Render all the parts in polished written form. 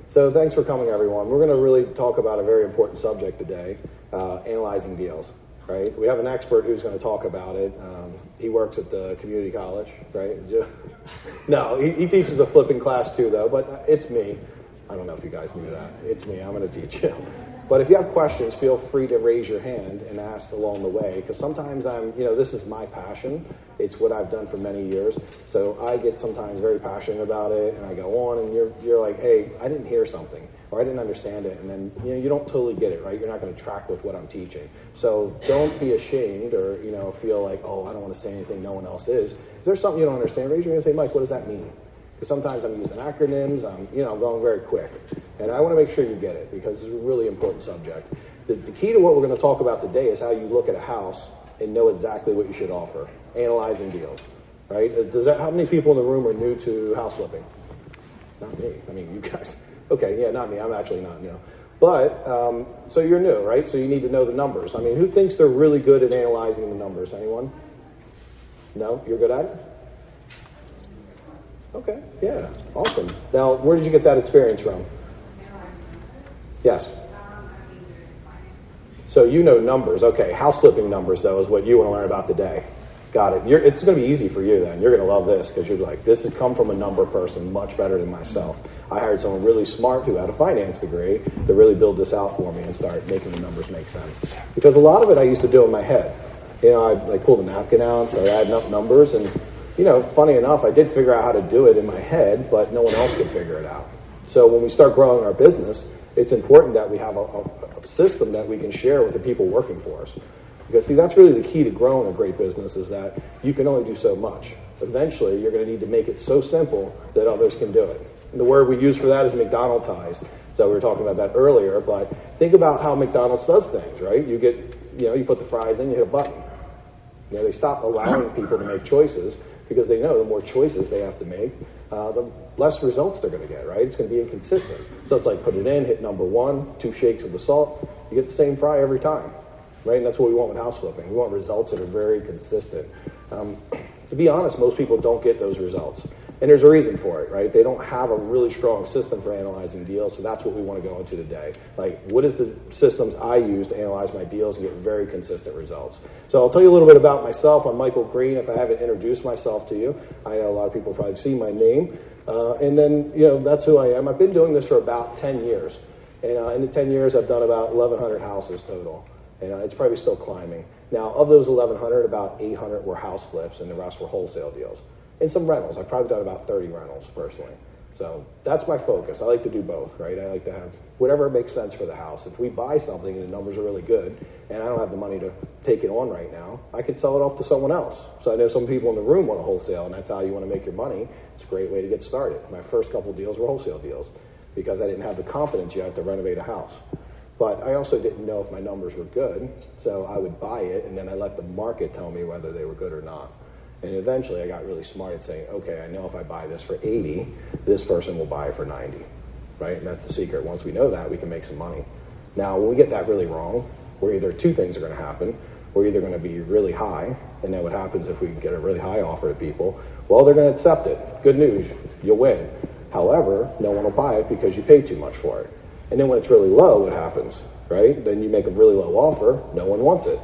So thanks for coming, everyone. We're going to really talk about a very important subject today, analyzing deals, right? We have an expert who's going to talk about it. He works at the community college, right? No, he teaches a flipping class too, though, but it's me. I don't know if you guys knew that. It's me. I'm going to teach you. But if you have questions, feel free to raise your hand and ask along the way, because sometimes this is my passion. It's what I've done for many years. So I get sometimes very passionate about it, and I go on, and you're like, hey, I didn't hear something, or I didn't understand it, and then you don't totally get it, right? You're not going to track with what I'm teaching. So don't be ashamed or feel like, oh, I don't want to say anything no one else is. If there's something you don't understand, raise your hand and say, Mike, what does that mean? Because sometimes I'm using acronyms, I'm going very quick. And I want to make sure you get it because it's a really important subject. The key to what we're going to talk about today is how you look at a house and know exactly what you should offer. Analyzing deals, right? How many people in the room are new to house flipping? Not me. I mean, you guys. Okay, yeah, not me. I'm actually not new. But, so you're new, right? So you need to know the numbers. I mean, who thinks they're really good at analyzing the numbers? Anyone? No? You're good at it? Okay, yeah, awesome. Now, where did you get that experience from? Yes. So you know numbers. Okay, house flipping numbers, though, is what you want to learn about today. Got it. It's going to be easy for you, then. You're going to love this because you're like, this has come from a number person much better than myself. I hired someone really smart who had a finance degree to really build this out for me and start making the numbers make sense. Because a lot of it I used to do in my head. I'd pull the napkin out, start adding up numbers, and funny enough, I did figure out how to do it in my head, but no one else could figure it out. So when we start growing our business, it's important that we have a system that we can share with the people working for us. Because, see, that's really the key to growing a great business is that you can only do so much. Eventually, you're going to need to make it so simple that others can do it. And the word we use for that is McDonaldized. So we were talking about that earlier, but think about how McDonald's does things, right? You get, you put the fries in, you hit a button. They stop allowing people to make choices because they know the more choices they have to make, the less results they're going to get, right? It's going to be inconsistent. So it's like put it in, hit number 1, 2 shakes of the salt, you get the same fry every time, right? And that's what we want with house flipping. We want results that are very consistent. To be honest, most people don't get those results. And there's a reason for it, right? They don't have a really strong system for analyzing deals, so that's what we want to go into today. Like, what is the systems I use to analyze my deals and get very consistent results? So I'll tell you a little bit about myself. I'm Michael Green, if I haven't introduced myself to you. I know a lot of people probably see my name. And then, that's who I am. I've been doing this for about 10 years. And in the 10 years, I've done about 1,100 houses total. And it's probably still climbing. Now, of those 1,100, about 800 were house flips, and the rest were wholesale deals. And some rentals. I've probably done about 30 rentals personally. So that's my focus. I like to do both, right? I like to have whatever makes sense for the house. If we buy something and the numbers are really good and I don't have the money to take it on right now, I could sell it off to someone else. So I know some people in the room want a wholesale, and that's how you want to make your money. It's a great way to get started. My first couple deals were wholesale deals because I didn't have the confidence yet to renovate a house. But I also didn't know if my numbers were good, so I would buy it and then I let the market tell me whether they were good or not. And eventually I got really smart at saying, okay, I know if I buy this for 80, this person will buy it for 90, right? And that's the secret. Once we know that, we can make some money. Now, when we get that really wrong, two things are going to happen. We're either going to be really high, and then what happens if we get a really high offer to people? Well, they're going to accept it. Good news, you'll win. However, no one will buy it because you paid too much for it. And then when it's really low, what happens, right? Then you make a really low offer, no one wants it.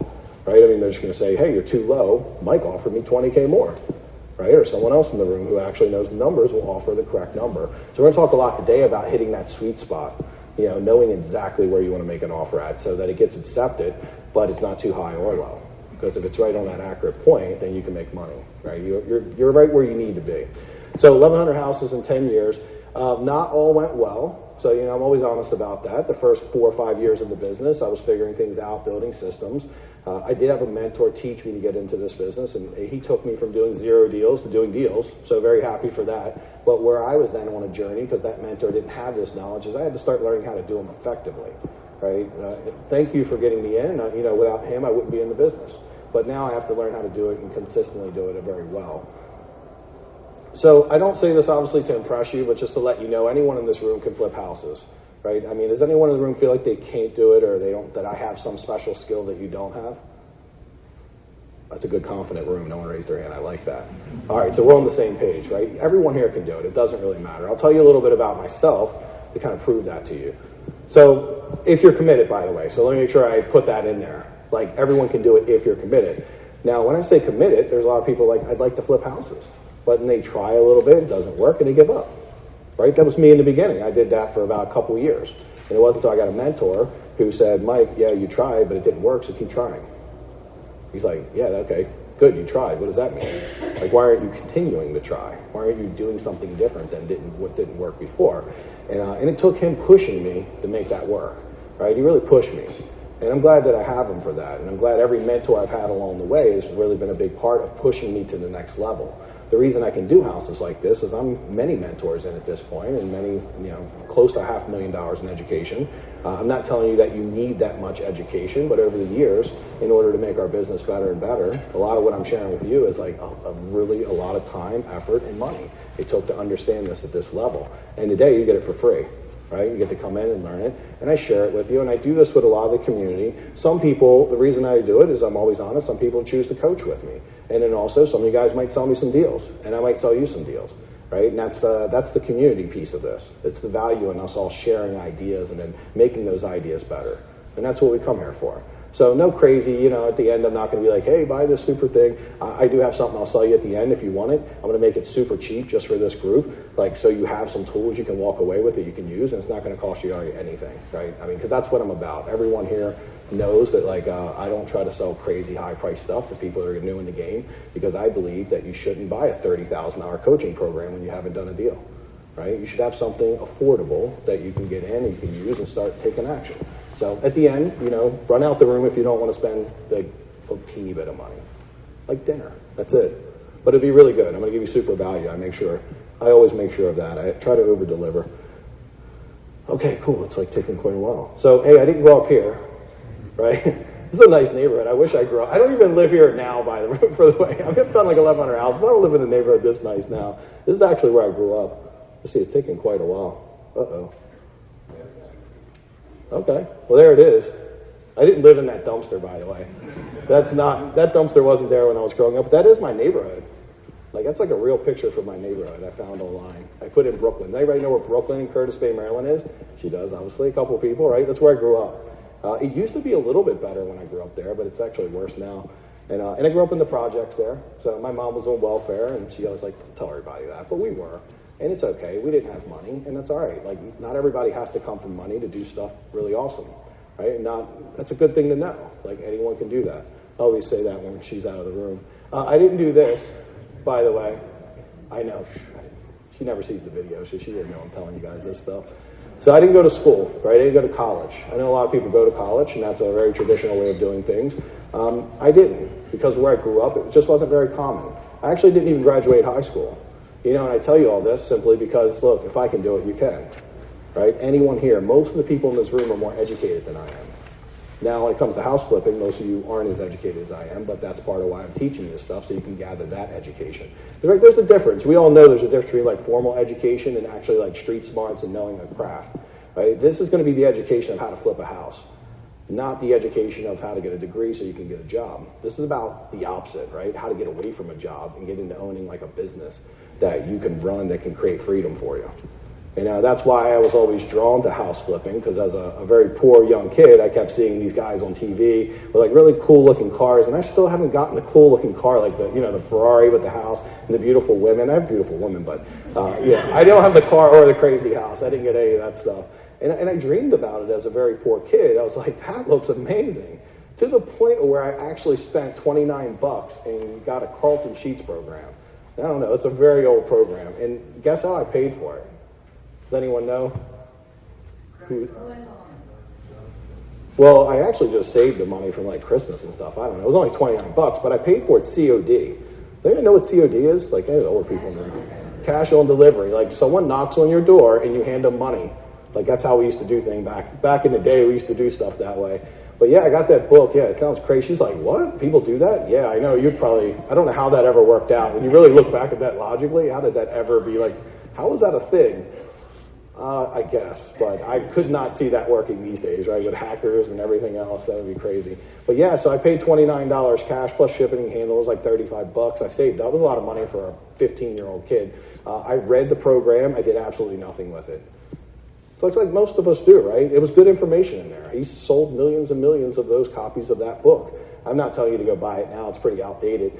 Right? I mean, they're just going to say, hey, you're too low. Mike offered me $20K more, right? Or someone else in the room who actually knows the numbers will offer the correct number. So we're going to talk a lot today about hitting that sweet spot, knowing exactly where you want to make an offer at so that it gets accepted, but it's not too high or low. Because if it's right on that accurate point, then you can make money, right? You're right where you need to be. So 1,100 houses in 10 years. Not all went well. So, I'm always honest about that. The first 4 or 5 years in the business, I was figuring things out, building systems. I did have a mentor teach me to get into this business, and he took me from doing 0 deals to doing deals, so very happy for that. But where I was then on a journey, because that mentor didn't have this knowledge, is I had to start learning how to do them effectively, right? Thank you for getting me in. Without him, I wouldn't be in the business. But now I have to learn how to do it and consistently do it very well. So I don't say this obviously to impress you, but just to let you know, anyone in this room can flip houses, right? I mean, does anyone in the room feel like they can't do it or that I have some special skill that you don't have? That's a good, confident room. No one raised their hand. I like that. All right, so we're on the same page, right? Everyone here can do it. It doesn't really matter. I'll tell you a little bit about myself. to kind of prove that to you. So if you're committed, by the way, so let me make sure I put that in there. Like, everyone can do it if you're committed. Now, when I say committed, there's a lot of people like, I'd like to flip houses. But then they try a little bit, it doesn't work, and they give up. Right? That was me in the beginning. I did that for about a couple of years. And it wasn't until I got a mentor who said, Mike, yeah, you tried, but it didn't work, so keep trying. He's like, yeah, okay, good, you tried. What does that mean? Like, why aren't you continuing to try? Why aren't you doing something different than what didn't work before? And it took him pushing me to make that work. Right? He really pushed me. And I'm glad that I have him for that. And I'm glad every mentor I've had along the way has really been a big part of pushing me to the next level. The reason I can do houses like this is I'm many mentors in at this point, and many, close to $500,000 in education. I'm not telling you that you need that much education, but over the years, in order to make our business better and better, a lot of what I'm sharing with you is like really a lot of time, effort, and money it took to understand this at this level. And today you get it for free. Right? You get to come in and learn it, and I share it with you, and I do this with a lot of the community. Some people, the reason I do it is I'm always honest, some people choose to coach with me. And then also, some of you guys might sell me some deals, and I might sell you some deals, right? And that's the community piece of this. It's the value in us all sharing ideas and then making those ideas better. And that's what we come here for. So no crazy, at the end I'm not going to be like, hey, buy this super thing. I do have something I'll sell you at the end if you want it. I'm going to make it super cheap just for this group, like so you have some tools you can walk away with that you can use, and it's not going to cost you anything, right? I mean, because that's what I'm about. Everyone here knows that I don't try to sell crazy high price stuff to people that are new in the game, because I believe that you shouldn't buy a $30,000 coaching program when you haven't done a deal, right? You should have something affordable that you can get in and you can use and start taking action. So at the end, run out the room if you don't want to spend a teeny bit of money. Like dinner. That's it. But it'd be really good. I'm going to give you super value. I always make sure of that. I try to over-deliver. Okay, cool. It's like taking quite a while. So, hey, I didn't grow up here, right? This is a nice neighborhood. I wish I grew up. I don't even live here now, for the way. I've done like 1,100 houses. I don't live in a neighborhood this nice now. This is actually where I grew up. Let's see, it's taking quite a while. Uh-oh. Okay, well there it is. I didn't live in that dumpster, by the way. That dumpster wasn't there when I was growing up, but that is my neighborhood. Like, that's like a real picture from my neighborhood I found online. I put in Brooklyn. Does anybody know where Brooklyn in Curtis Bay, Maryland is? She does, obviously, a couple of people, right? That's where I grew up. It used to be a little bit better when I grew up there, but it's actually worse now. And I grew up in the projects there, so my mom was on welfare, and she always liked to tell everybody that, but we were. And it's okay. We didn't have money, and that's all right. Like, not everybody has to come from money to do stuff really awesome, right? That's a good thing to know. Like, anyone can do that. I always say that when she's out of the room. I didn't do this, by the way. I know. She never sees the video, so she didn't know I'm telling you guys this stuff. So I didn't go to school, right? I didn't go to college. I know a lot of people go to college, and that's a very traditional way of doing things. I didn't, because where I grew up, it just wasn't very common. I actually didn't even graduate high school. And I tell you all this simply because, look, if I can do it, you can, right? Anyone here, most of the people in this room are more educated than I am. Now, when it comes to house flipping, most of you aren't as educated as I am, but that's part of why I'm teaching you this stuff, so you can gather that education. There's a difference. We all know there's a difference between, like, formal education and actually, like, street smarts and knowing a craft, right? This is going to be the education of how to flip a house, not the education of how to get a degree so you can get a job. This is about the opposite, right? How to get away from a job and get into owning, like, a business that you can run that can create freedom for you. And that's why I was always drawn to house flipping, because as a very poor young kid, I kept seeing these guys on TV with like really cool looking cars, and I still haven't gotten the cool looking car like the Ferrari with the house and the beautiful women. I have beautiful women, but I don't have the car or the crazy house. I didn't get any of that stuff. And I dreamed about it as a very poor kid. I was like, that looks amazing. To the point where I actually spent $29 and got a Carlton Sheets program. I don't know, it's a very old program. And guess how I paid for it? Does anyone know? Well, I actually just saved the money from like Christmas and stuff. I don't know. It was only $29, but I paid for it COD. Does anyone know what COD is? Like, there's older people in the room. Cash on delivery. Like, someone knocks on your door and you hand them money. Like, that's how we used to do things back in the day. We used to do stuff that way. But yeah, I got that book. Yeah, it sounds crazy. She's like, what? People do that? Yeah, I know. I don't know how that ever worked out. When you really look back at that logically, how did that ever be like, how was that a thing? I guess, but I could not see that working these days, right? With hackers and everything else, that would be crazy. But yeah, so I paid $29 cash plus shipping and handle. It was like $35. I saved. That was a lot of money for a 15-year-old kid. I read the program. I did absolutely nothing with it. So it's like most of us do, right? It was good information in there. He sold millions and millions of those copies of that book. I'm not telling you to go buy it now. It's pretty outdated.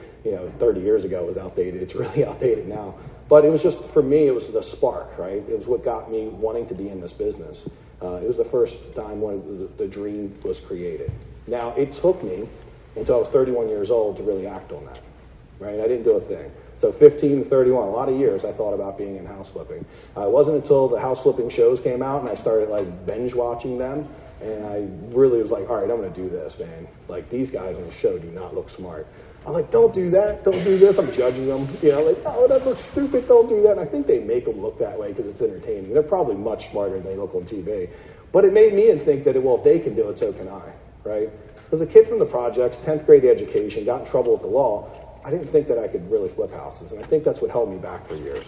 30 years ago it was outdated. It's really outdated now. But it was just, for me, it was the spark, right? It was what got me wanting to be in this business. It was the first time when the dream was created. Now, it took me until I was 31 years old to really act on that, right? I didn't do a thing. So 15 to 31, a lot of years I thought about being in house flipping. It wasn't until the house flipping shows came out and I started like binge watching them, and I really was like, all right, I'm going to do this, man. Like, these guys on the show do not look smart. I'm like, don't do that, don't do this. I'm judging them, like, oh, that looks stupid, don't do that. And I think they make them look that way because it's entertaining. They're probably much smarter than they look on TV. But it made me think that, well, if they can do it, so can I, right? As a kid from the projects, 10th grade education, got in trouble with the law, I didn't think that I could really flip houses, and I think that's what held me back for years.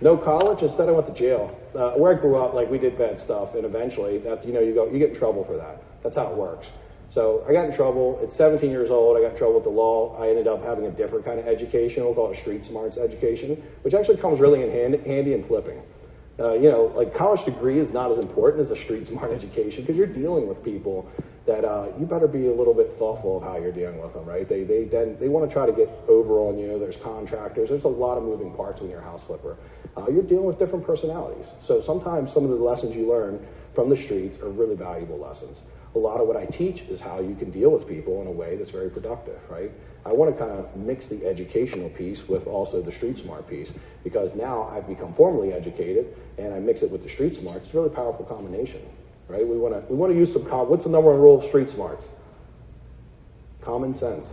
No college, instead I went to jail. Where I grew up, like, we did bad stuff, and eventually, you get in trouble for that. That's how it works. So I got in trouble. At 17 years old, I got in trouble with the law. I ended up having a different kind of education. We'll call it a street smarts education, which actually comes really in handy in flipping. Like, college degree is not as important as a street smart education because you're dealing with people that you better be a little bit thoughtful of how you're dealing with them, right? They want to try to get over on you. There's contractors. There's a lot of moving parts when you're a house flipper. You're dealing with different personalities. So sometimes some of the lessons you learn from the streets are really valuable lessons. A lot of what I teach is how you can deal with people in a way that's very productive, right? I want to kind of mix the educational piece with also the street smart piece, because now I've become formally educated and I mix it with the street smarts. It's a really powerful combination, right? We want to use some what's the number one rule of street smarts? Common sense,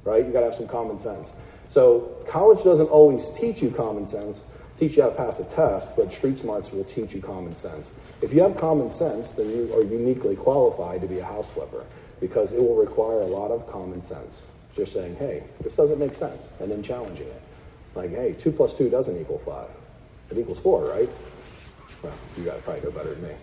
right? You got to have some common sense. So college doesn't always teach you common sense, teach you how to pass a test, but street smarts will teach you common sense. If you have common sense, then you are uniquely qualified to be a house flipper, because it will require a lot of common sense. Just saying, hey, this doesn't make sense, and then challenging it. Like, hey, 2 plus 2 doesn't equal 5. It equals 4, right? Well, you guys probably know better than me.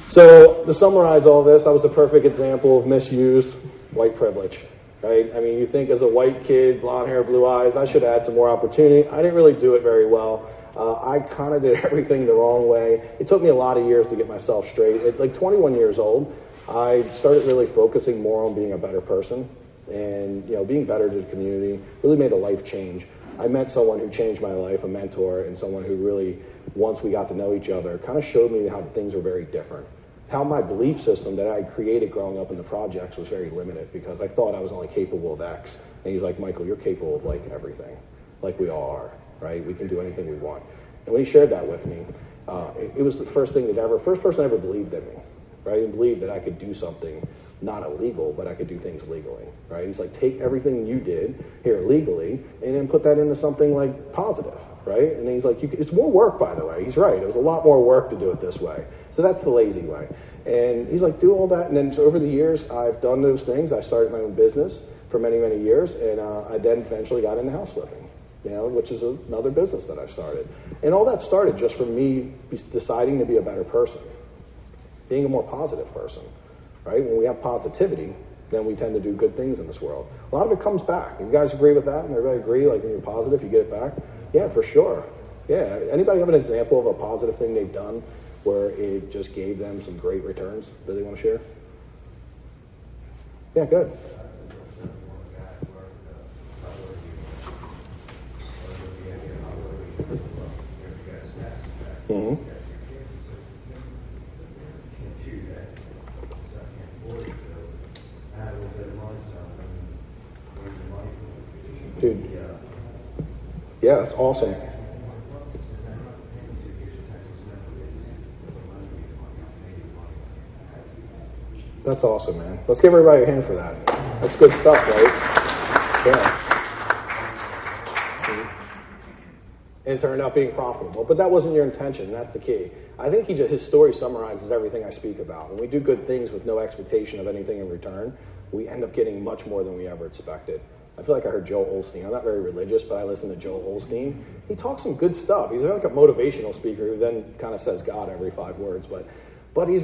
So to summarize all this, I was the perfect example of misused white privilege. Right? I mean, you think as a white kid, blonde hair, blue eyes, I should have had some more opportunity. I didn't really do it very well. I kind of did everything the wrong way. It took me a lot of years to get myself straight. At like 21 years old, I started really focusing more on being a better person and, being better to the community. Really made a life change. I met someone who changed my life, a mentor, and someone who really, once we got to know each other, kind of showed me how things were very different. How my belief system that I created growing up in the projects was very limited, because I thought I was only capable of X. And he's like, Michael, you're capable of like everything, like we all are, right? We can do anything we want. And when he shared that with me, it was the first person that ever believed in me, right? And believed that I could do something not illegal, but I could do things legally, right? He's like, take everything you did here legally and then put that into something like positive, right? And he's like, it's more work, by the way. He's right. It was a lot more work to do it this way. So that's the lazy way. And he's like, do all that. And then so over the years, I've done those things. I started my own business for many, many years. And I then eventually got into house flipping, which is another business that I started. And all that started just from me deciding to be a better person, being a more positive person, right? When we have positivity, then we tend to do good things in this world. A lot of it comes back. You guys agree with that? And everybody agree, like when you're positive, you get it back? Yeah, for sure. Yeah. Anybody have an example of a positive thing they've done where it just gave them some great returns that they want to share? Yeah, good. Mm-hmm. Dude. Yeah, that's awesome. That's awesome, man. Let's give everybody a hand for that. That's good stuff, right? Yeah. And it turned out being profitable. But that wasn't your intention. That's the key. I think his story summarizes everything I speak about. When we do good things with no expectation of anything in return, we end up getting much more than we ever expected. I feel like I heard Joel Osteen. I'm not very religious, but I listen to Joel Osteen. He talks some good stuff. He's like a motivational speaker who then kind of says God every 5 words. But he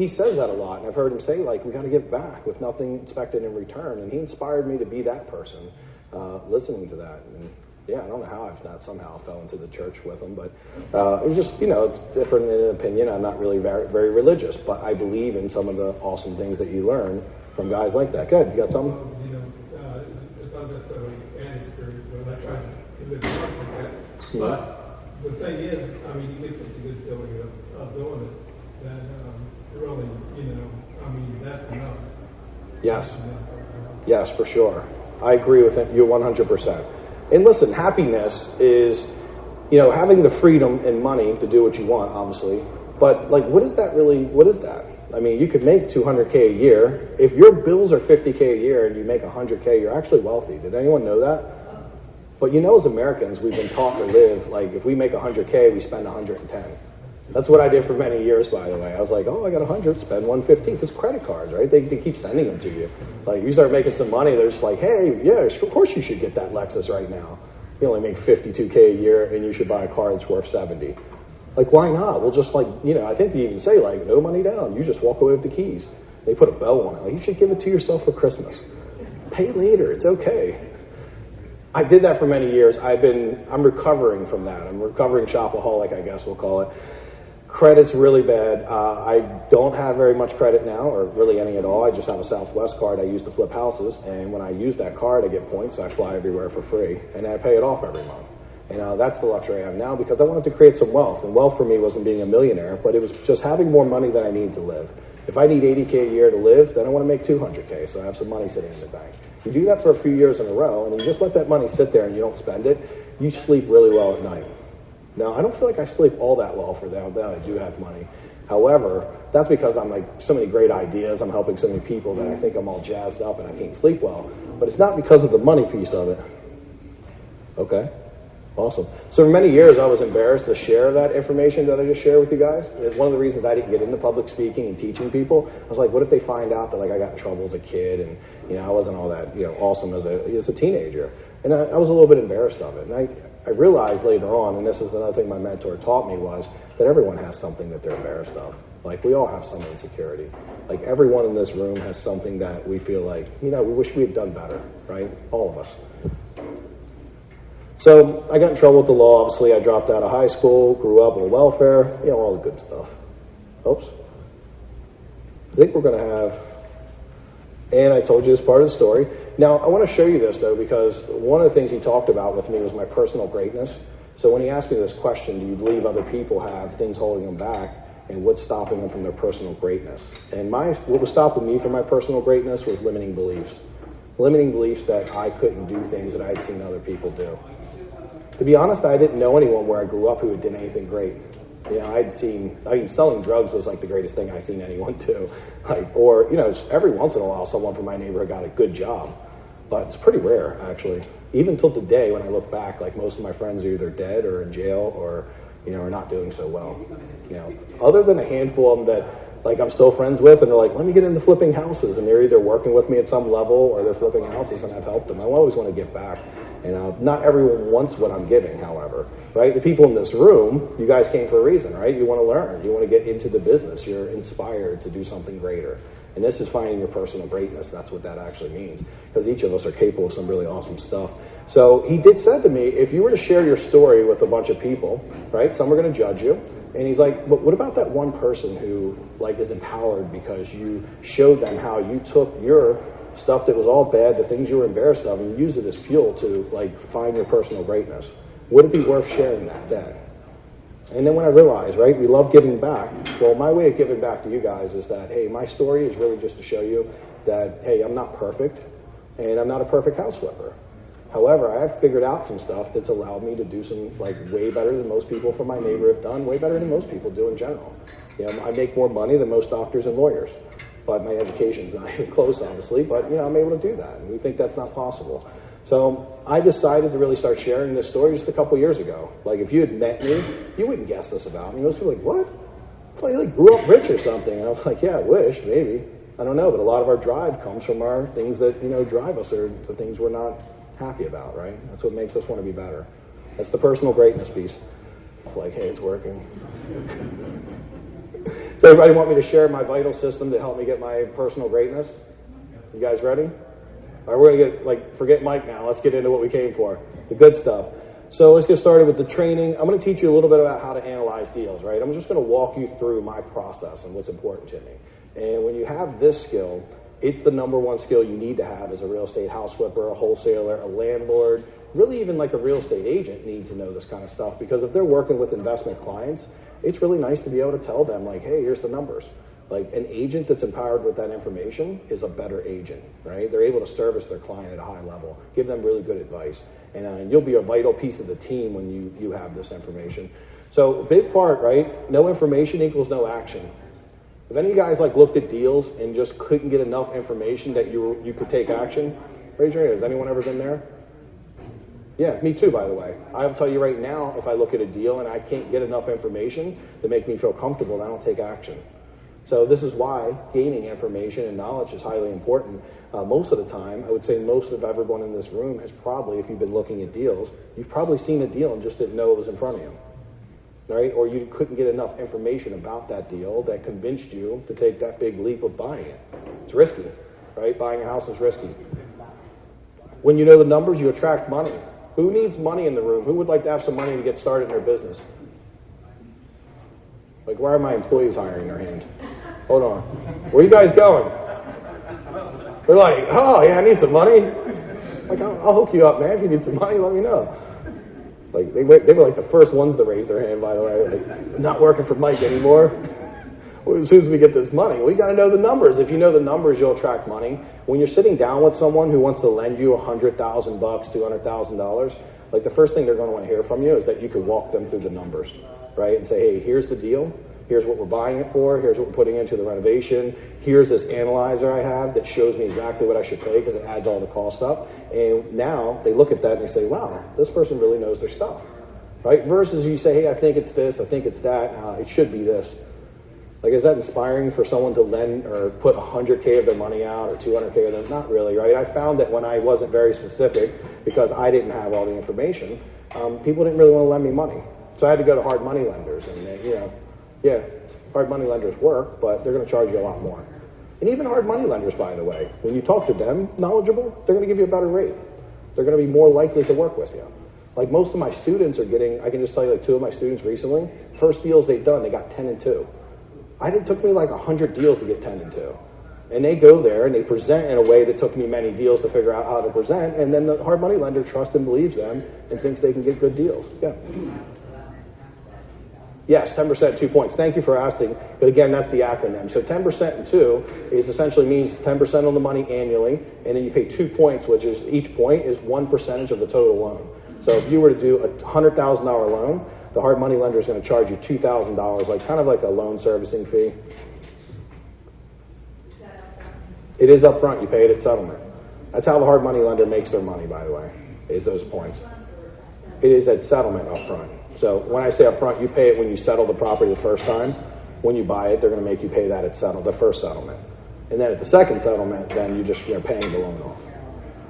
says that a lot. And I've heard him say, like, we got to give back with nothing expected in return. And he inspired me to be that person, listening to that. And Yeah, I don't know how I've not somehow fell into the church with them, but it was just, you know, it's different in opinion. I'm not really very, very religious, but I believe in some of the awesome things that you learn from guys like that. Good, you got something? Well, you know, it's not necessarily anti-spiritual, but I try to live life like that. Yeah. But the thing is, I mean, you get such a good feeling of doing it that really, you know, I mean, that's enough. Yes. That's enough. Yes, for sure. I agree with you 100%. And listen, happiness is, you know, having the freedom and money to do what you want, obviously. But, like, what is that? I mean, you could make $200K a year. If your bills are $50K a year and you make $100K, you're actually wealthy. Did anyone know that? But you know, as Americans, we've been taught to live, like, if we make $100K, we spend 110. That's what I did for many years, by the way. I was like, oh, I got 100, spend 115. Because credit cards, right? They keep sending them to you. Like, you start making some money, they're just like, hey, yeah, of course you should get that Lexus right now. You only make $52K a year, and you should buy a car that's worth 70. Like, why not? We'll just, like, you know, I think you even say, like, no money down. You just walk away with the keys. They put a bell on it. Like, you should give it to yourself for Christmas. Pay later. It's okay. I did that for many years. I'm recovering from that. I'm recovering shopaholic, I guess we'll call it. Credit's really bad. I don't have very much credit now, or really any at all. I just have a Southwest card I use to flip houses, and when I use that card, I get points. I fly everywhere for free, and I pay it off every month. And that's the luxury I have now because I wanted to create some wealth. And wealth for me wasn't being a millionaire, but it was just having more money than I need to live. If I need $80K a year to live, then I want to make $200K, so I have some money sitting in the bank. You do that for a few years in a row, and you just let that money sit there and you don't spend it, you sleep really well at night. Now, I don't feel like I sleep all that well for that I do have money. However, that's because I'm like so many great ideas. I'm helping so many people that I think I'm all jazzed up and I can't sleep well. But it's not because of the money piece of it. Okay. Awesome. So for many years, I was embarrassed to share that information that I just shared with you guys. It's one of the reasons I didn't get into public speaking and teaching people. I was like, what if they find out that, like, I got in trouble as a kid and, you know, I wasn't all that, you know, awesome as a teenager. And I was a little bit embarrassed of it. And I realized later on, and this is another thing my mentor taught me, was that everyone has something that they're embarrassed of. Like, we all have some insecurity. Like, everyone in this room has something that we feel like, you know, we wish we had done better, right? All of us. So I got in trouble with the law. Obviously, I dropped out of high school, grew up on welfare, you know, all the good stuff. Oops. I think we're going to have, and I told you this part of the story. Now, I want to show you this, though, because one of the things he talked about with me was my personal greatness. So when he asked me this question, do you believe other people have things holding them back, and what's stopping them from their personal greatness? And what was stopping me from my personal greatness was limiting beliefs. Limiting beliefs that I couldn't do things that I had seen other people do. To be honest, I didn't know anyone where I grew up who had done anything great. You know, selling drugs was like the greatest thing I seen anyone do. Like, or, you know, every once in a while someone from my neighborhood got a good job. But it's pretty rare, actually. Even till today, when I look back, like, most of my friends are either dead or in jail or, you know, are not doing so well. You know, other than a handful of them that, like, I'm still friends with, and they're like, let me get into flipping houses. And they're either working with me at some level or they're flipping houses, and I've helped them. I always want to give back. And not everyone wants what I'm giving, however, right? The people in this room, you guys came for a reason, right? You want to learn. You want to get into the business. You're inspired to do something greater. And this is finding your personal greatness. That's what that actually means, because each of us are capable of some really awesome stuff. So he did said to me, if you were to share your story with a bunch of people, right, some are going to judge you. And he's like, but what about that one person who, like, is empowered because you showed them how you took your stuff that was all bad, the things you were embarrassed of, and use it as fuel to, like, find your personal greatness? Would it be worth sharing that then? And then when I realized, right, we love giving back. Well, my way of giving back to you guys is that, hey, my story is really just to show you that, hey, I'm not perfect, and I'm not a perfect house flipper. However, I have figured out some stuff that's allowed me to do some, like, way better than most people from my neighborhood have done, way better than most people do in general. You know, I make more money than most doctors and lawyers. But my education's not even close, obviously. But, you know, I'm able to do that. And we think that's not possible. So I decided to really start sharing this story just a couple years ago. Like, if you had met me, you wouldn't guess this about me. Most people are like, what? It's like you, like, grew up rich or something. And I was like, yeah, I wish, maybe. I don't know. But a lot of our drive comes from our things that, you know, drive us, or the things we're not happy about, right? That's what makes us want to be better. That's the personal greatness piece. Like, hey, it's working. So everybody want me to share my vital system to help me get my personal greatness? You guys ready? All right, we're going to forget Mike now. Let's get into what we came for. the good stuff. So let's get started with the training. I'm going to teach you a little bit about how to analyze deals, right? I'm just going to walk you through my process and what's important to me. And when you have this skill, it's the number one skill you need to have as a real estate house flipper, a wholesaler, a landlord, really even like a real estate agent needs to know this kind of stuff, because if they're working with investment clients, it's really nice to be able to tell them, like, hey, here's the numbers. Like, an agent that's empowered with that information is a better agent, right? They're able to service their client at a high level, give them really good advice, and you'll be a vital piece of the team when you have this information. So, big part, right? No information equals no action. If any of you guys like looked at deals and just couldn't get enough information that you could take action, raise your hand. Has anyone ever been there? Yeah, me too, by the way. I'll tell you right now, if I look at a deal and I can't get enough information to make me feel comfortable, then I don't take action. So this is why gaining information and knowledge is highly important. Most of the time, I would say most of everyone in this room has probably, if you've been looking at deals, you've probably seen a deal and just didn't know it was in front of you. Right? Or you couldn't get enough information about that deal that convinced you to take that big leap of buying it. It's risky, right? Buying a house is risky. When you know the numbers, you attract money. Who needs money in the room? Who would like to have some money to get started in their business? Like, why are my employees hiring their hand? Hold on. Where are you guys going? They're like, oh, yeah, I need some money. Like, I'll hook you up, man. If you need some money, let me know. It's like they were like the first ones to raise their hand, by the way. Like, not working for Mike anymore. Well, as soon as we get this money, we got to know the numbers. If you know the numbers, you'll attract money. When you're sitting down with someone who wants to lend you $100,000, $200,000, like the first thing they're going to want to hear from you is that you could walk them through the numbers, right? And say, hey, here's the deal. Here's what we're buying it for. Here's what we're putting into the renovation. Here's this analyzer I have that shows me exactly what I should pay because it adds all the cost up. And now they look at that and they say, wow, this person really knows their stuff, right? Versus you say, hey, I think it's this, I think it's that, it should be this. Like, is that inspiring for someone to lend or put $100K of their money out or $200K of them? Not really, right? I found that when I wasn't very specific because I didn't have all the information, people didn't really want to lend me money. So I had to go to hard money lenders and they, yeah, hard money lenders work, but they're going to charge you a lot more. And even hard money lenders, by the way, when you talk to them, knowledgeable, they're going to give you a better rate. They're going to be more likely to work with you. Like most of my students are getting, I can just tell you like 2 of my students recently, first deals they've done, they got 10 and 2. It took me like 100 deals to get 10 and 2. And they go there and they present in a way that took me many deals to figure out how to present. And then the hard money lender trusts and believes them and thinks they can get good deals. Yeah. Yes, 10%, 2 points. Thank you for asking. But again, that's the acronym. So 10% and 2 is essentially means 10% on the money annually, and then you pay 2 points, which is each point is 1% of the total loan. So if you were to do a $100,000 loan, the hard money lender is going to charge you $2,000, like kind of like a loan servicing fee. It is up front. You pay it at settlement. That's how the hard money lender makes their money, by the way, is those points. It is at settlement up front. So when I say up front, you pay it when you settle the property the first time. When you buy it, they're going to make you pay that at the first settlement. And then at the second settlement, then you're paying the loan off.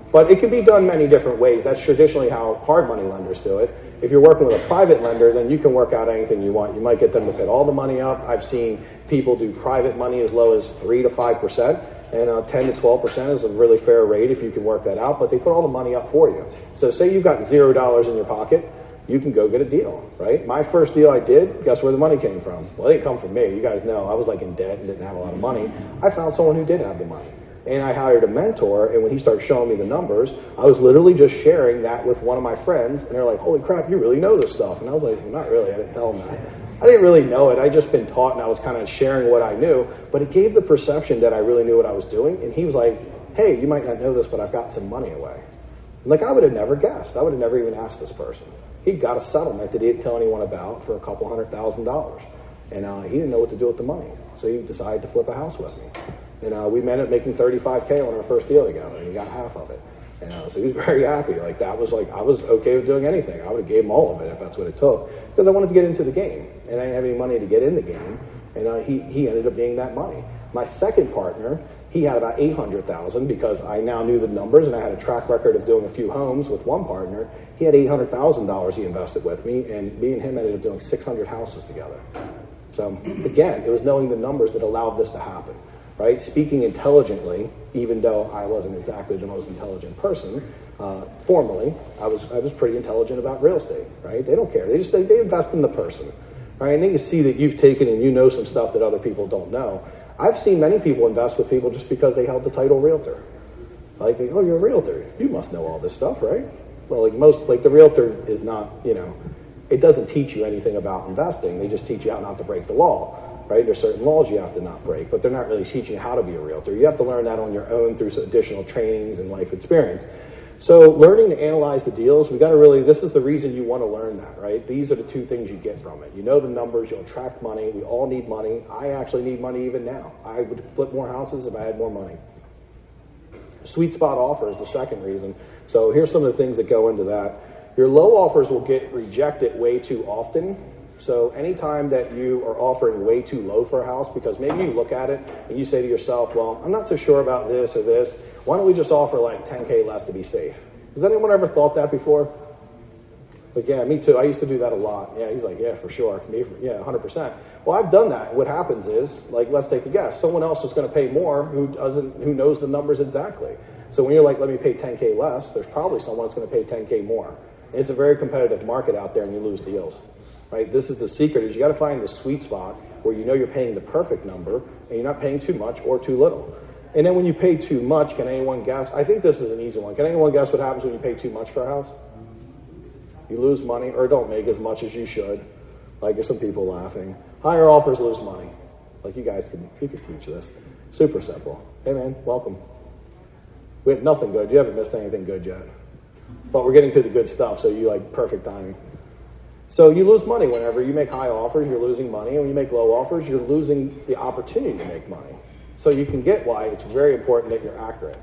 But it can be done many different ways. That's traditionally how hard money lenders do it. If you're working with a private lender, then you can work out anything you want. You might get them to put all the money up. I've seen people do private money as low as 3 to 5%, and 10 to 12% is a really fair rate if you can work that out. But they put all the money up for you. So say you've got $0 in your pocket. You can go get a deal, right? My first deal I did, guess where the money came from? Well, it didn't come from me. You guys know I was like in debt and didn't have a lot of money. I found someone who did have the money. And I hired a mentor, and when he started showing me the numbers, I was literally just sharing that with one of my friends, and they're like, holy crap, you really know this stuff. And I was like, well, not really. I didn't tell them that. I didn't really know it. I'd just been taught, and I was kind of sharing what I knew. But it gave the perception that I really knew what I was doing. And he was like, hey, you might not know this, but I've got some money away. Like, I would have never guessed. I would have never even asked this person. He got a settlement that he didn't tell anyone about for a couple $100,000. And he didn't know what to do with the money. So he decided to flip a house with me. And we ended up making $35K on our first deal together, and he got half of it. And so he was very happy. Like, that was like, I was okay with doing anything. I would have gave him all of it if that's what it took, because I wanted to get into the game. And I didn't have any money to get in the game. And he ended up being that money. My second partner, he had about $800,000 because I now knew the numbers and I had a track record of doing a few homes with one partner. He had $800,000 he invested with me, and me and him ended up doing 600 houses together. So again, it was knowing the numbers that allowed this to happen. right? Speaking intelligently, even though I wasn't exactly the most intelligent person, formally, I was pretty intelligent about real estate, right? They don't care. They invest in the person, right? And they can see that you've taken and you know some stuff that other people don't know. I've seen many people invest with people just because they held the title realtor. Like, oh, you're a realtor. You must know all this stuff, right? Well, the realtor is not, it doesn't teach you anything about investing. They just teach you how not to break the law, right? There's certain laws you have to not break, but they're not really teaching you how to be a realtor. You have to learn that on your own through some additional trainings and life experience. So learning to analyze the deals, this is the reason you want to learn that, right? These are the two things you get from it. You know the numbers, you'll attract money. We all need money. I actually need money even now. I would flip more houses if I had more money. Sweet spot offer is the second reason. So here's some of the things that go into that. Your low offers will get rejected way too often. So anytime that you are offering way too low for a house, because maybe you look at it and you say to yourself, well, I'm not so sure about this or this. Why don't we just offer like 10K less to be safe? Has anyone ever thought that before? Like, yeah, me too. I used to do that a lot. Yeah, he's like, yeah, for sure. Yeah, 100%. Well, I've done that. What happens is, like, let's take a guess. Someone else is going to pay more who knows the numbers exactly. So when you're like, let me pay 10K less, there's probably someone that's going to pay 10K more. And it's a very competitive market out there, and you lose deals, right? This is the secret: is you got to find the sweet spot where you know you're paying the perfect number, and you're not paying too much or too little. And then when you pay too much, can anyone guess? I think this is an easy one. Can anyone guess what happens when you pay too much for a house? You lose money, or don't make as much as you should. Like, there's some people laughing. Higher offers lose money. Like, you could teach this. Super simple. Hey man, welcome. We have nothing good. You haven't missed anything good yet. But we're getting to the good stuff, so you like perfect timing. So you lose money whenever you make high offers, you're losing money. And when you make low offers, you're losing the opportunity to make money. So you can get why it's very important that you're accurate.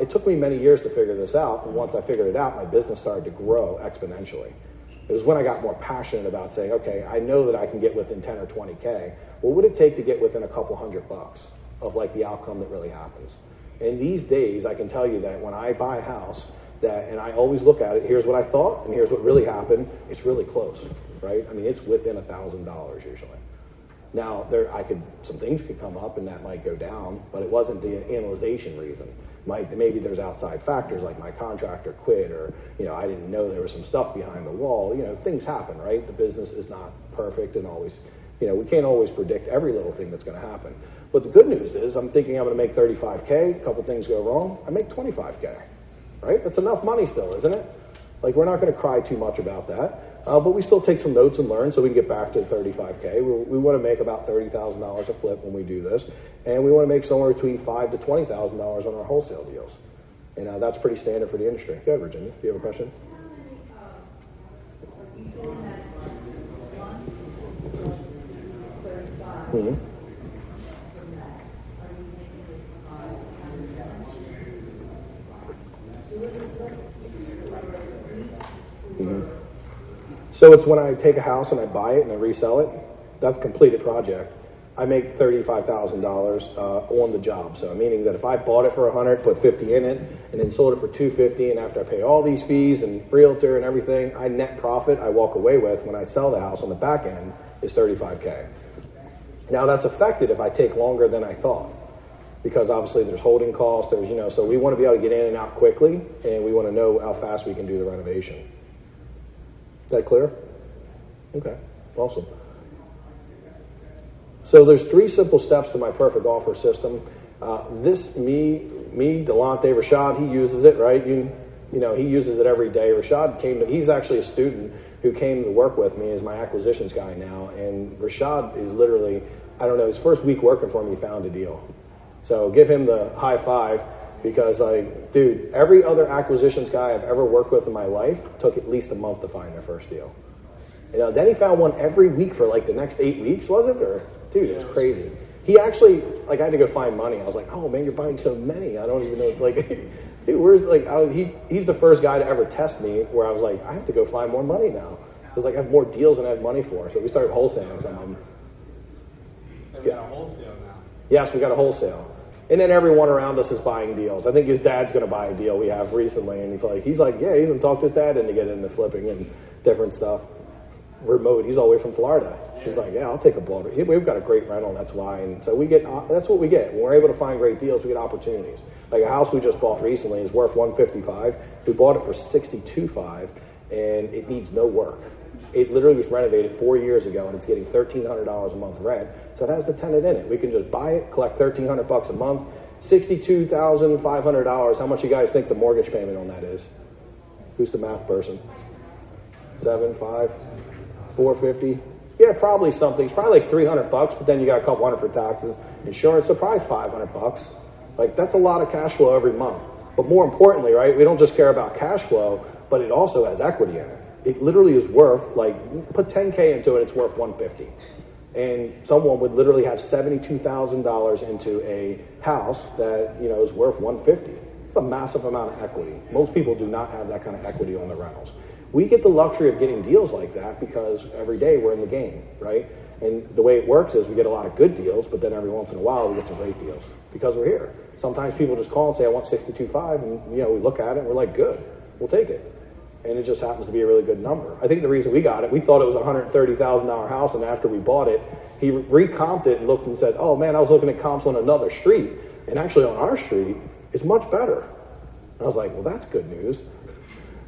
It took me many years to figure this out, and once I figured it out, my business started to grow exponentially. It was when I got more passionate about saying, okay, I know that I can get within 10 or 20K. What would it take to get within a couple $100 of like the outcome that really happens? And these days, I can tell you that when I buy a house, and I always look at it, here's what I thought, and here's what really happened, it's really close, right? I mean, it's within $1,000 usually. Now, some things could come up and that might go down, but it wasn't the analyzation reason. Maybe there's outside factors like my contractor quit, or, I didn't know there was some stuff behind the wall. Things happen, right? The business is not perfect and always, we can't always predict every little thing that's going to happen. But the good news is I'm thinking I'm going to make 35K, a couple things go wrong, I make 25K, right? That's enough money still, isn't it? Like, we're not going to cry too much about that. But we still take some notes and learn so we can get back to 35K. We want to make about $30,000 a flip when we do this. And we want to make somewhere between $5,000 to $20,000 on our wholesale deals. And that's pretty standard for the industry. Go ahead, Virginia. Do you have a question? Mm-hmm. Mm-hmm. So it's when I take a house and I buy it and I resell it, that's a completed project. I make $35,000 on the job. So meaning that if I bought it for $100, put $50 in it, and then sold it for $250, and after I pay all these fees and realtor and everything, I net profit I walk away with when I sell the house on the back end is $35K. Now that's affected if I take longer than I thought, because obviously there's holding costs. So we want to be able to get in and out quickly, and we want to know how fast we can do the renovation. Is that clear? Okay, awesome. So there's 3 simple steps to my perfect offer system. Delonte, Rashad, he uses it, right? He uses it every day. Rashad he's actually a student who came to work with me as my acquisitions guy now. And Rashad is literally, his first week working for me, he found a deal. So give him the high five, because every other acquisitions guy I've ever worked with in my life took at least a month to find their first deal. Then he found one every week for like the next 8 weeks, was it? Dude, it was crazy. He actually, I had to go find money. I was like, oh man, you're buying so many. I don't even know, dude, he's the first guy to ever test me where I was like, I have to go find more money now. It was like, I have more deals than I have money for. So we started wholesaling some of them. So we got a wholesale now. Yes, we got a wholesale. And then everyone around us is buying deals. I think his dad's going to buy a deal we have recently. And he's like, yeah, he's going to talk to his dad into getting into flipping and different stuff. remote. He's all the way from Florida. He's like, yeah, I'll take a blow. We've got a great rental, that's why. And so that's what we get. When we're able to find great deals, we get opportunities. Like a house we just bought recently is worth $155. We bought it for $62.5, and it needs no work. It literally was renovated 4 years ago, and it's getting $1,300 a month rent. So it has the tenant in it. We can just buy it, collect $1,300 a month, $62,500. How much you guys think the mortgage payment on that is? Who's the math person? 7, 5, 450. Yeah, probably something. It's probably like $300, but then you got a couple hundred for taxes, insurance, so probably $500. Like that's a lot of cash flow every month. But more importantly, right, we don't just care about cash flow, but it also has equity in it. It literally is worth, like, put $10K into it, it's worth $150. And someone would literally have $72,000 into a house that, is worth $150. It's a massive amount of equity. Most people do not have that kind of equity on the rentals. We get the luxury of getting deals like that because every day we're in the game, right? And the way it works is we get a lot of good deals, but then every once in a while we get some great deals because we're here. Sometimes people just call and say, I want 62.5, and we look at it and we're like, good, we'll take it. And it just happens to be a really good number. I think the reason we got it, we thought it was a $130,000 house, and after we bought it, he recomped it and looked and said, oh man, I was looking at comps on another street, and actually on our street, it's much better. And I was like, well, that's good news.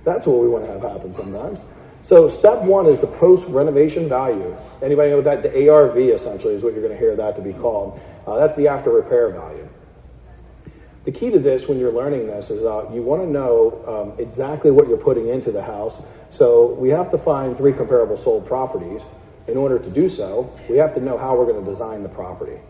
That's what we want to have happen sometimes. So step one is the post-renovation value. Anybody know what that? The ARV essentially is what you're going to hear that to be called. That's the after repair value. The key to this when you're learning this is you want to know exactly what you're putting into the house. So we have to find 3 comparable sold properties. In order to do so, we have to know how we're going to design the property.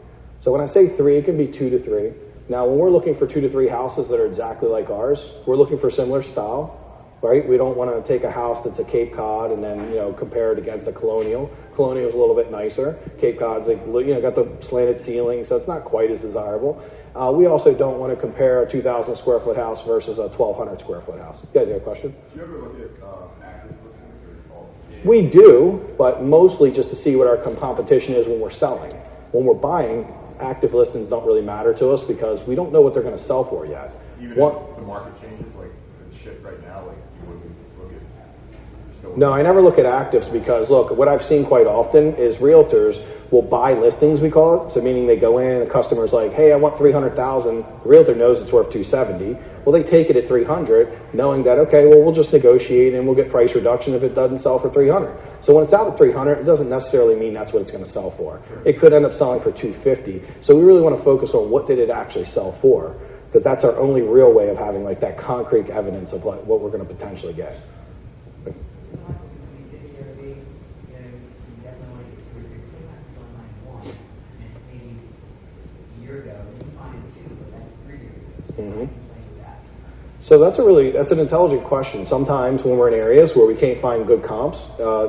So when I say 3, it can be 2 to 3. Now, when we're looking for 2 to 3 houses that are exactly like ours, we're looking for similar style. Right? We don't want to take a house that's a Cape Cod and then, compare it against a Colonial. Colonial's a little bit nicer. Cape Cod's like, got the slanted ceiling, so it's not quite as desirable. We also don't want to compare a 2,000 square foot house versus a 1,200 square foot house. You got a question? Do you ever look at active listings? We do, but mostly just to see what our competition is when we're selling. When we're buying, active listings don't really matter to us because we don't know what they're going to sell for yet. Even if the market changes, like it's shit right now, like you wouldn't look at. No, I never look at actives because, look, what I've seen quite often is realtors will buy listings, we call it. So meaning they go in and a customer's like, hey, I want $300,000. The realtor knows it's worth $270. Well, they take it at $300, knowing that, okay, well, we'll just negotiate and we'll get price reduction if it doesn't sell for $300. So when it's out at $300, it doesn't necessarily mean that's what it's going to sell for. It could end up selling for $250. So we really want to focus on what did it actually sell for, because that's our only real way of having like that concrete evidence of what we're going to potentially get. Mm-hmm. So that's an intelligent question. Sometimes when we're in areas where we can't find good comps,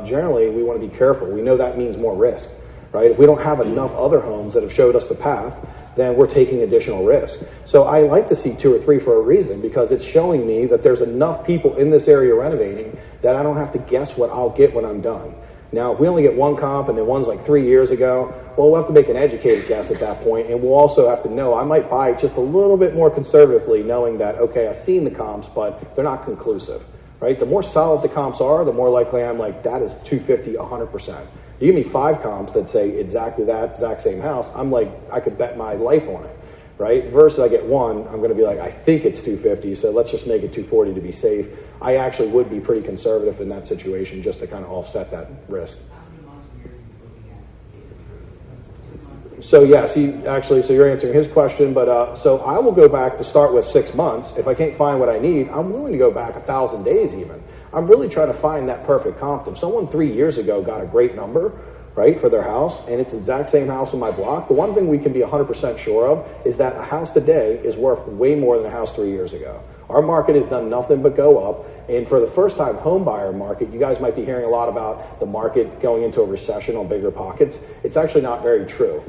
generally we want to be careful. We know that means more risk, right? If we don't have enough other homes that have showed us the path, then we're taking additional risk. So I like to see 2 or 3 for a reason, because it's showing me that there's enough people in this area renovating that I don't have to guess what I'll get when I'm done. Now, if we only get one comp and then one's like 3 years ago, well, we'll have to make an educated guess at that point, and we'll also have to know I might buy just a little bit more conservatively, knowing that, okay, I've seen the comps, but they're not conclusive, right? The more solid the comps are, the more likely I'm like, that is 250, 100%. You give me 5 comps that say exactly that, exact same house, I'm like, I could bet my life on it, right? Versus I get one, I'm going to be like, I think it's 250, so let's just make it 240 to be safe. I actually would be pretty conservative in that situation just to kind of offset that risk. So yes, so you're answering his question, but so I will go back to start with 6 months. If I can't find what I need, I'm willing to go back 1,000 days even. I'm really trying to find that perfect comp. If someone 3 years ago got a great number, right, for their house, and it's the exact same house on my block, the one thing we can be 100% sure of is that a house today is worth way more than a house 3 years ago. Our market has done nothing but go up, and for the first-time home buyer market, you guys might be hearing a lot about the market going into a recession on bigger pockets. It's actually not very true.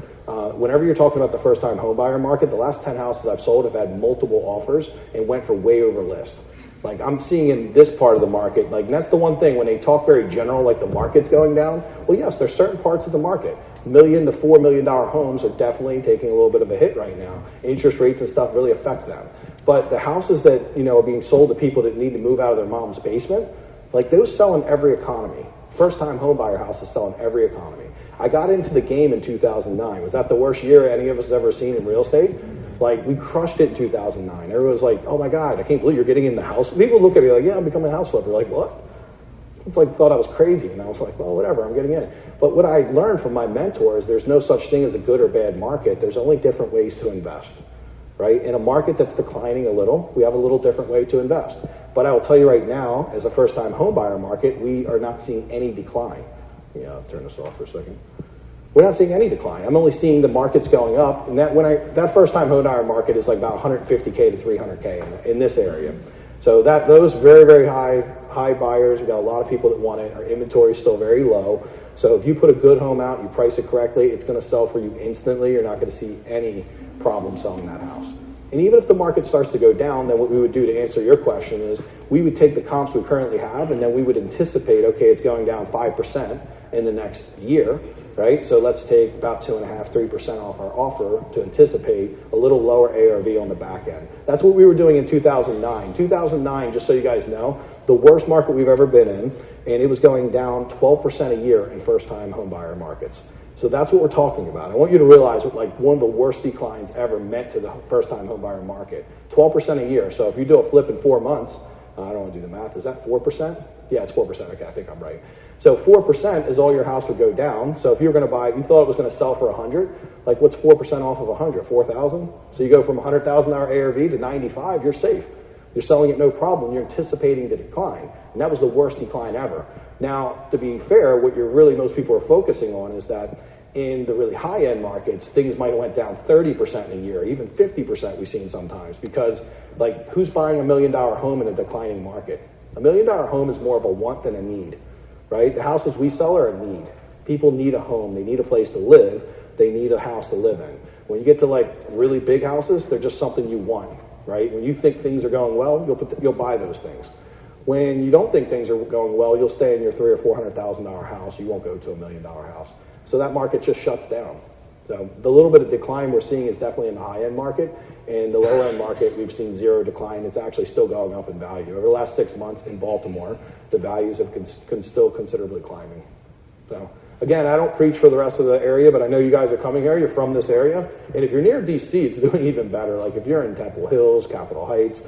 Whenever you're talking about the first-time home buyer market, the last 10 houses I've sold have had multiple offers and went for way over list. Like I'm seeing in this part of the market, like that's the one thing when they talk very general, like the market's going down. Well, yes, there's certain parts of the market. $1 million to $4 million homes are definitely taking a little bit of a hit right now. Interest rates and stuff really affect them. But the houses that, are being sold to people that need to move out of their mom's basement, like those sell in every economy. first-time home buyer houses sell in every economy. I got into the game in 2009. Was that the worst year any of us has ever seen in real estate? Like, we crushed it in 2009. Everyone was like, oh my God, I can't believe you're getting in the house. People look at me like, yeah, I'm becoming a house flipper. Like, what? It's like, thought I was crazy. And I was like, well, whatever, I'm getting in. But what I learned from my mentors, there's no such thing as a good or bad market. There's only different ways to invest, right? In a market that's declining a little, we have a little different way to invest. But I will tell you right now, as a first-time home buyer market, we are not seeing any decline. Yeah, I'll turn this off for a second. We're not seeing any decline. I'm only seeing the markets going up, and that first-time home buyer market is like about 150K to 300K in this area. So those very, very high buyers, we've got a lot of people that want it. Our inventory is still very low. So if you put a good home out, you price it correctly, it's going to sell for you instantly. You're not going to see any problem selling that house. And even if the market starts to go down, then what we would do to answer your question is we would take the comps we currently have, and then we would anticipate, okay, it's going down 5% in the next year, right? So let's take about 2.5%, 3% off our offer to anticipate a little lower ARV on the back end. That's what we were doing in 2009. 2009, just so you guys know, the worst market we've ever been in, and it was going down 12% a year in first-time home buyer markets. So that's what we're talking about. I want you to realize what like one of the worst declines ever meant to the first-time home buyer market. 12% a year. So if you do a flip in 4 months, I don't want to do the math. Is that 4%? Yeah, it's 4%. Okay, I think I'm right. So 4% is all your house would go down. So if you were going to buy, you thought it was going to sell for 100, like what's 4% off of 100? 4,000? So you go from $100,000 ARV to 95, you're safe. You're selling it no problem. You're anticipating the decline. And that was the worst decline ever. Now, to be fair, what most people are focusing on is that in the really high-end markets, things might have went down 30% in a year, even 50% we've seen sometimes, because like who's buying $1 million home in a declining market? $1 million home is more of a want than a need, right? The houses we sell are a need. People need a home. They need a place to live. They need a house to live in. When you get to like really big houses, they're just something you want, right? When you think things are going well, you'll buy those things. When you don't think things are going well, you'll stay in your $300,000 or $400,000 house. You won't go to $1 million house. So that market just shuts down. So the little bit of decline we're seeing is definitely in the high-end market. And the low-end market, we've seen zero decline. It's actually still going up in value. Over the last 6 months in Baltimore, the values have still considerably climbing. So again, I don't preach for the rest of the area, but I know you guys are coming here. You're from this area. And if you're near D.C., it's doing even better. Like if you're in Temple Hills, Capitol Heights,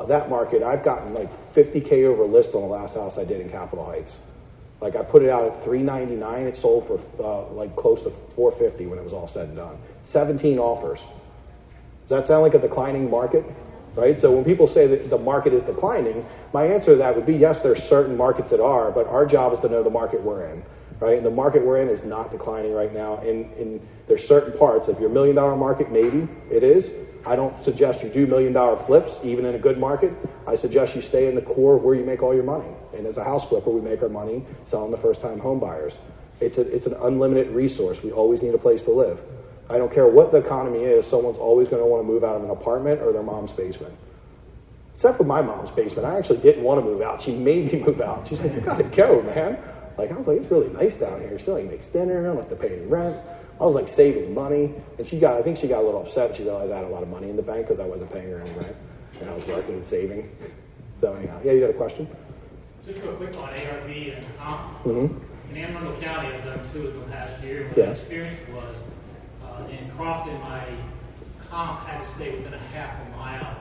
that market, I've gotten like 50K over list on the last house I did in Capitol Heights. Like I put it out at $399. It sold for like close to $450 when it was all said and done. 17 offers. Does that sound like a declining market? Right? So when people say that the market is declining, my answer to that would be yes, there's certain markets that are, but our job is to know the market we're in. Right? And the market we're in is not declining right now. And there's certain parts. If you're $1 million market, maybe it is. I don't suggest you do $1 million flips, even in a good market. I suggest you stay in the core of where you make all your money. And as a house flipper, we make our money selling the first-time home buyers. It's an unlimited resource. We always need a place to live. I don't care what the economy is, someone's always going to want to move out of an apartment or their mom's basement. Except for my mom's basement. I actually didn't want to move out. She made me move out. She's like, you got to go, man. Like, I was like, it's really nice down here. She like makes dinner. I don't have to pay any rent. I was like saving money. And I think she got a little upset when she realized I had a lot of money in the bank because I wasn't paying her any rent. And I was working and saving. So anyhow, yeah, you got a question? Just real quick on ARV and comp. Mm-hmm. In Anne Arundel County, I've done 2 in the past year. What Yeah. my experience was, in Crofton, my comp had to stay within a half a mile,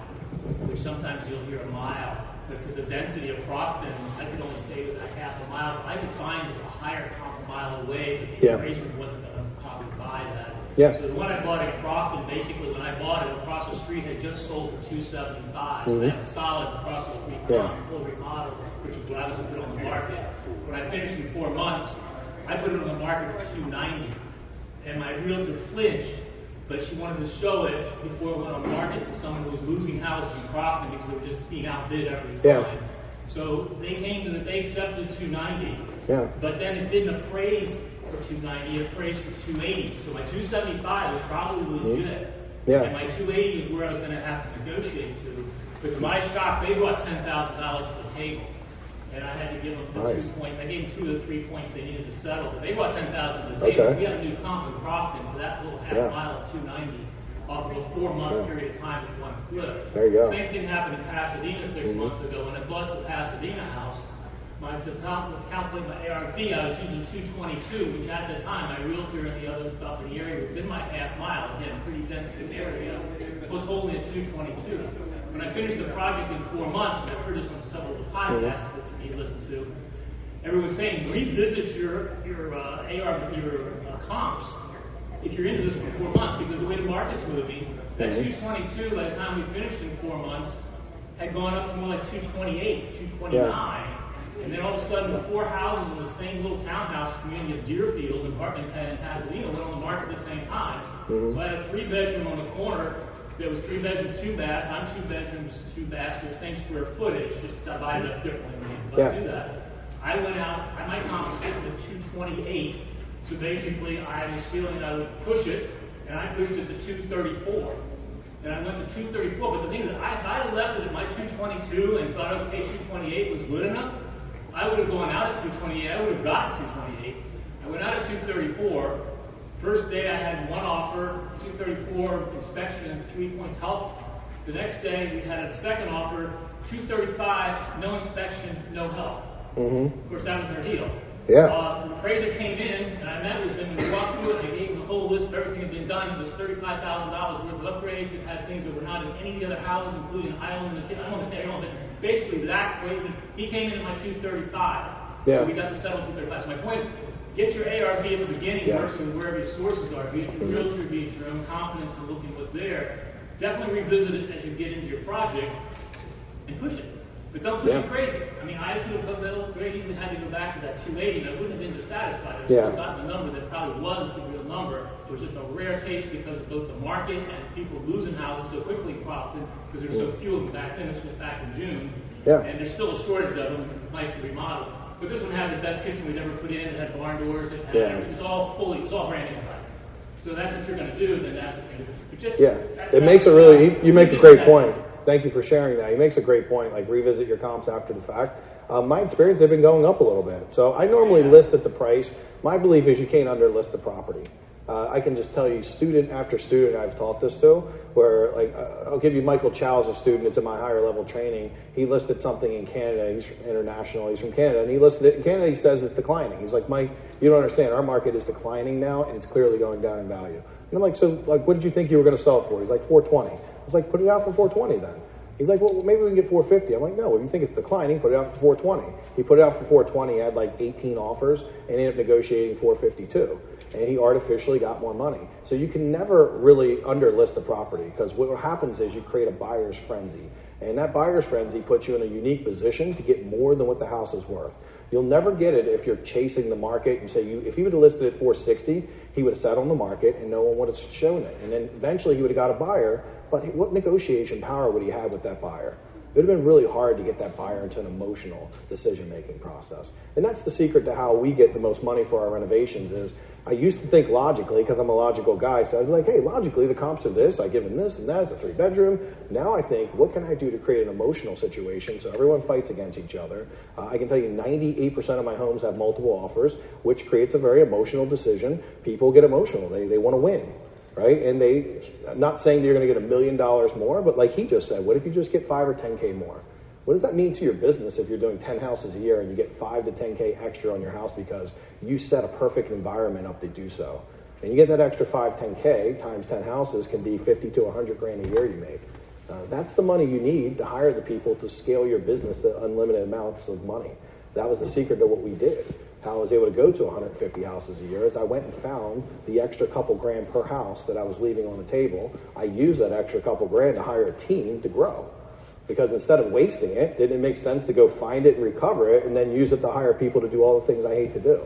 which sometimes you'll hear a mile. But for the density of Crofton, I could only stay within a half a mile. So I could find a higher comp a mile away, but the appraiser wasn't going to probably buy that. Yeah. So the one I bought in Crofton, basically when I bought it, across the street had just sold for $275. Mm-hmm. I had a solid across the street comp, full remodel, which is what I was going to put on the market. When I finished in 4 months, I put it on the market for $290. And my realtor flinched, but she wanted to show it before it went on the market to someone who was losing houses in Crofton because they were just being outbid every time. So they accepted $290. Yeah. But then it didn't appraise for $290, it appraised for $280. So my $275 was probably legit. Yeah. And my $280 is where I was going to have to negotiate to. But to my shock, they brought $10,000 to the table. And I had to give them the 2 points. I gave them 2 of the 3 points they needed to settle. But they brought $10,000 to the table. Okay. We had a new comp in Crofton for that little half mile of $290 off of a 4-month period of time with one flip. There you go. Same thing happened in Pasadena 6 months ago. When I bought the Pasadena house, to calculate my ARV, I was using 222, which at the time, my realtor and the other stuff in the area within my half mile, again, pretty dense area, was holding at 222. When I finished the project in 4 months, and I've heard this on several of the podcasts that you listen to, everyone was saying, revisit your comps if you're into this for 4 months, because the way the market's moving, that 222 by the time we finished in 4 months had gone up to more like 228, 229. Yeah. And then all of a sudden, the 4 houses in the same little townhouse community of Deerfield and Pasadena went on the market at the same time. So I had a 3-bedroom on the corner. There was 3 bedrooms, 2 baths. I'm 2 bedrooms, 2 baths with the same square footage, just divided up differently. But do that. I went out. My comp was sitting at 228. So basically, I was feeling I would push it, and I pushed it to 234. And I went to 234. But the thing is, if I had left it at my 222 and thought, okay, 228 was good enough, I would have gone out at 228. I would have gotten 228. I went out at 234. First day I had 1 offer, 234 inspection and 3 points help. The next day we had a second offer, 235, no inspection, no help. Of course, that was their deal. Yeah. The appraiser came in and I met with him and we walked through it. I gave him the whole list of everything that had been done. It was $35,000 worth of upgrades. It had things that were not in any of the other houses, including an island and the kitchen. I don't want to tell you all, but basically that way, he came in at my 235. Yeah. So we got to settle 235. So my point is, get your ARV at the beginning, working with wherever your sources are. Be it your realtor, be it your own confidence in looking at what's there. Definitely revisit it as you get into your project and push it. But don't push it crazy. I mean, I could have very easily had to go back to that 280 and I wouldn't have been dissatisfied. I would have still gotten the number that probably was the real number. It was just a rare case because of both the market and people losing houses so quickly because there's so few of them back then. This was back in June. Yeah. And there's still a shortage of them, nice to remodel. But this one had the best kitchen we'd ever put in. It had barn doors. It had everything. It was all brand new inside. So that's what you're going to do, then that's what you're going to do. But just, it makes a really, you make a great point. Thank you for sharing that. He makes a great point, like revisit your comps after the fact. My experience, they've been going up a little bit. So I normally list at the price. My belief is you can't underlist the property. I can just tell you, student after student I've taught this to, where, like, I'll give you Michael Chow's a student that's in my higher level training. He listed something in Canada. He's international. He's from Canada. And he listed it in Canada. He says it's declining. He's like, Mike, you don't understand. Our market is declining now, and it's clearly going down in value. And I'm like, so, like, what did you think you were going to sell it for? He's like, 420. I was like, put it out for 420 then. He's like, well, maybe we can get 450. I'm like, no, if you think it's declining, put it out for 420. He put it out for 420, had like 18 offers, and ended up negotiating 452. And he artificially got more money. So you can never really underlist the property, because what happens is you create a buyer's frenzy. And that buyer's frenzy puts you in a unique position to get more than what the house is worth. You'll never get it if you're chasing the market and say, if he would have listed it at 460, he would have sat on the market and no one would have shown it. And then eventually he would have got a buyer, but what negotiation power would he have with that buyer? It would have been really hard to get that buyer into an emotional decision-making process. And that's the secret to how we get the most money for our renovations is I used to think logically because I'm a logical guy. So I'd be like, hey, logically the comps are this. I give them this and that. It's a 3-bedroom. Now I think, what can I do to create an emotional situation so everyone fights against each other? I can tell you 98% of my homes have multiple offers, which creates a very emotional decision. People get emotional. They want to win. Right? And I'm not saying you're going to get $1 million more, but like he just said, what if you just get 5 or 10K more? What does that mean to your business if you're doing 10 houses a year and you get 5 to 10K extra on your house because you set a perfect environment up to do so? And you get that extra 5, 10K times 10 houses can be 50 to 100 grand a year you make. That's the money you need to hire the people to scale your business to unlimited amounts of money. That was the secret to what we did. How I was able to go to 150 houses a year is I went and found the extra couple grand per house that I was leaving on the table. I used that extra couple grand to hire a team to grow. Because instead of wasting it, didn't it make sense to go find it and recover it and then use it to hire people to do all the things I hate to do,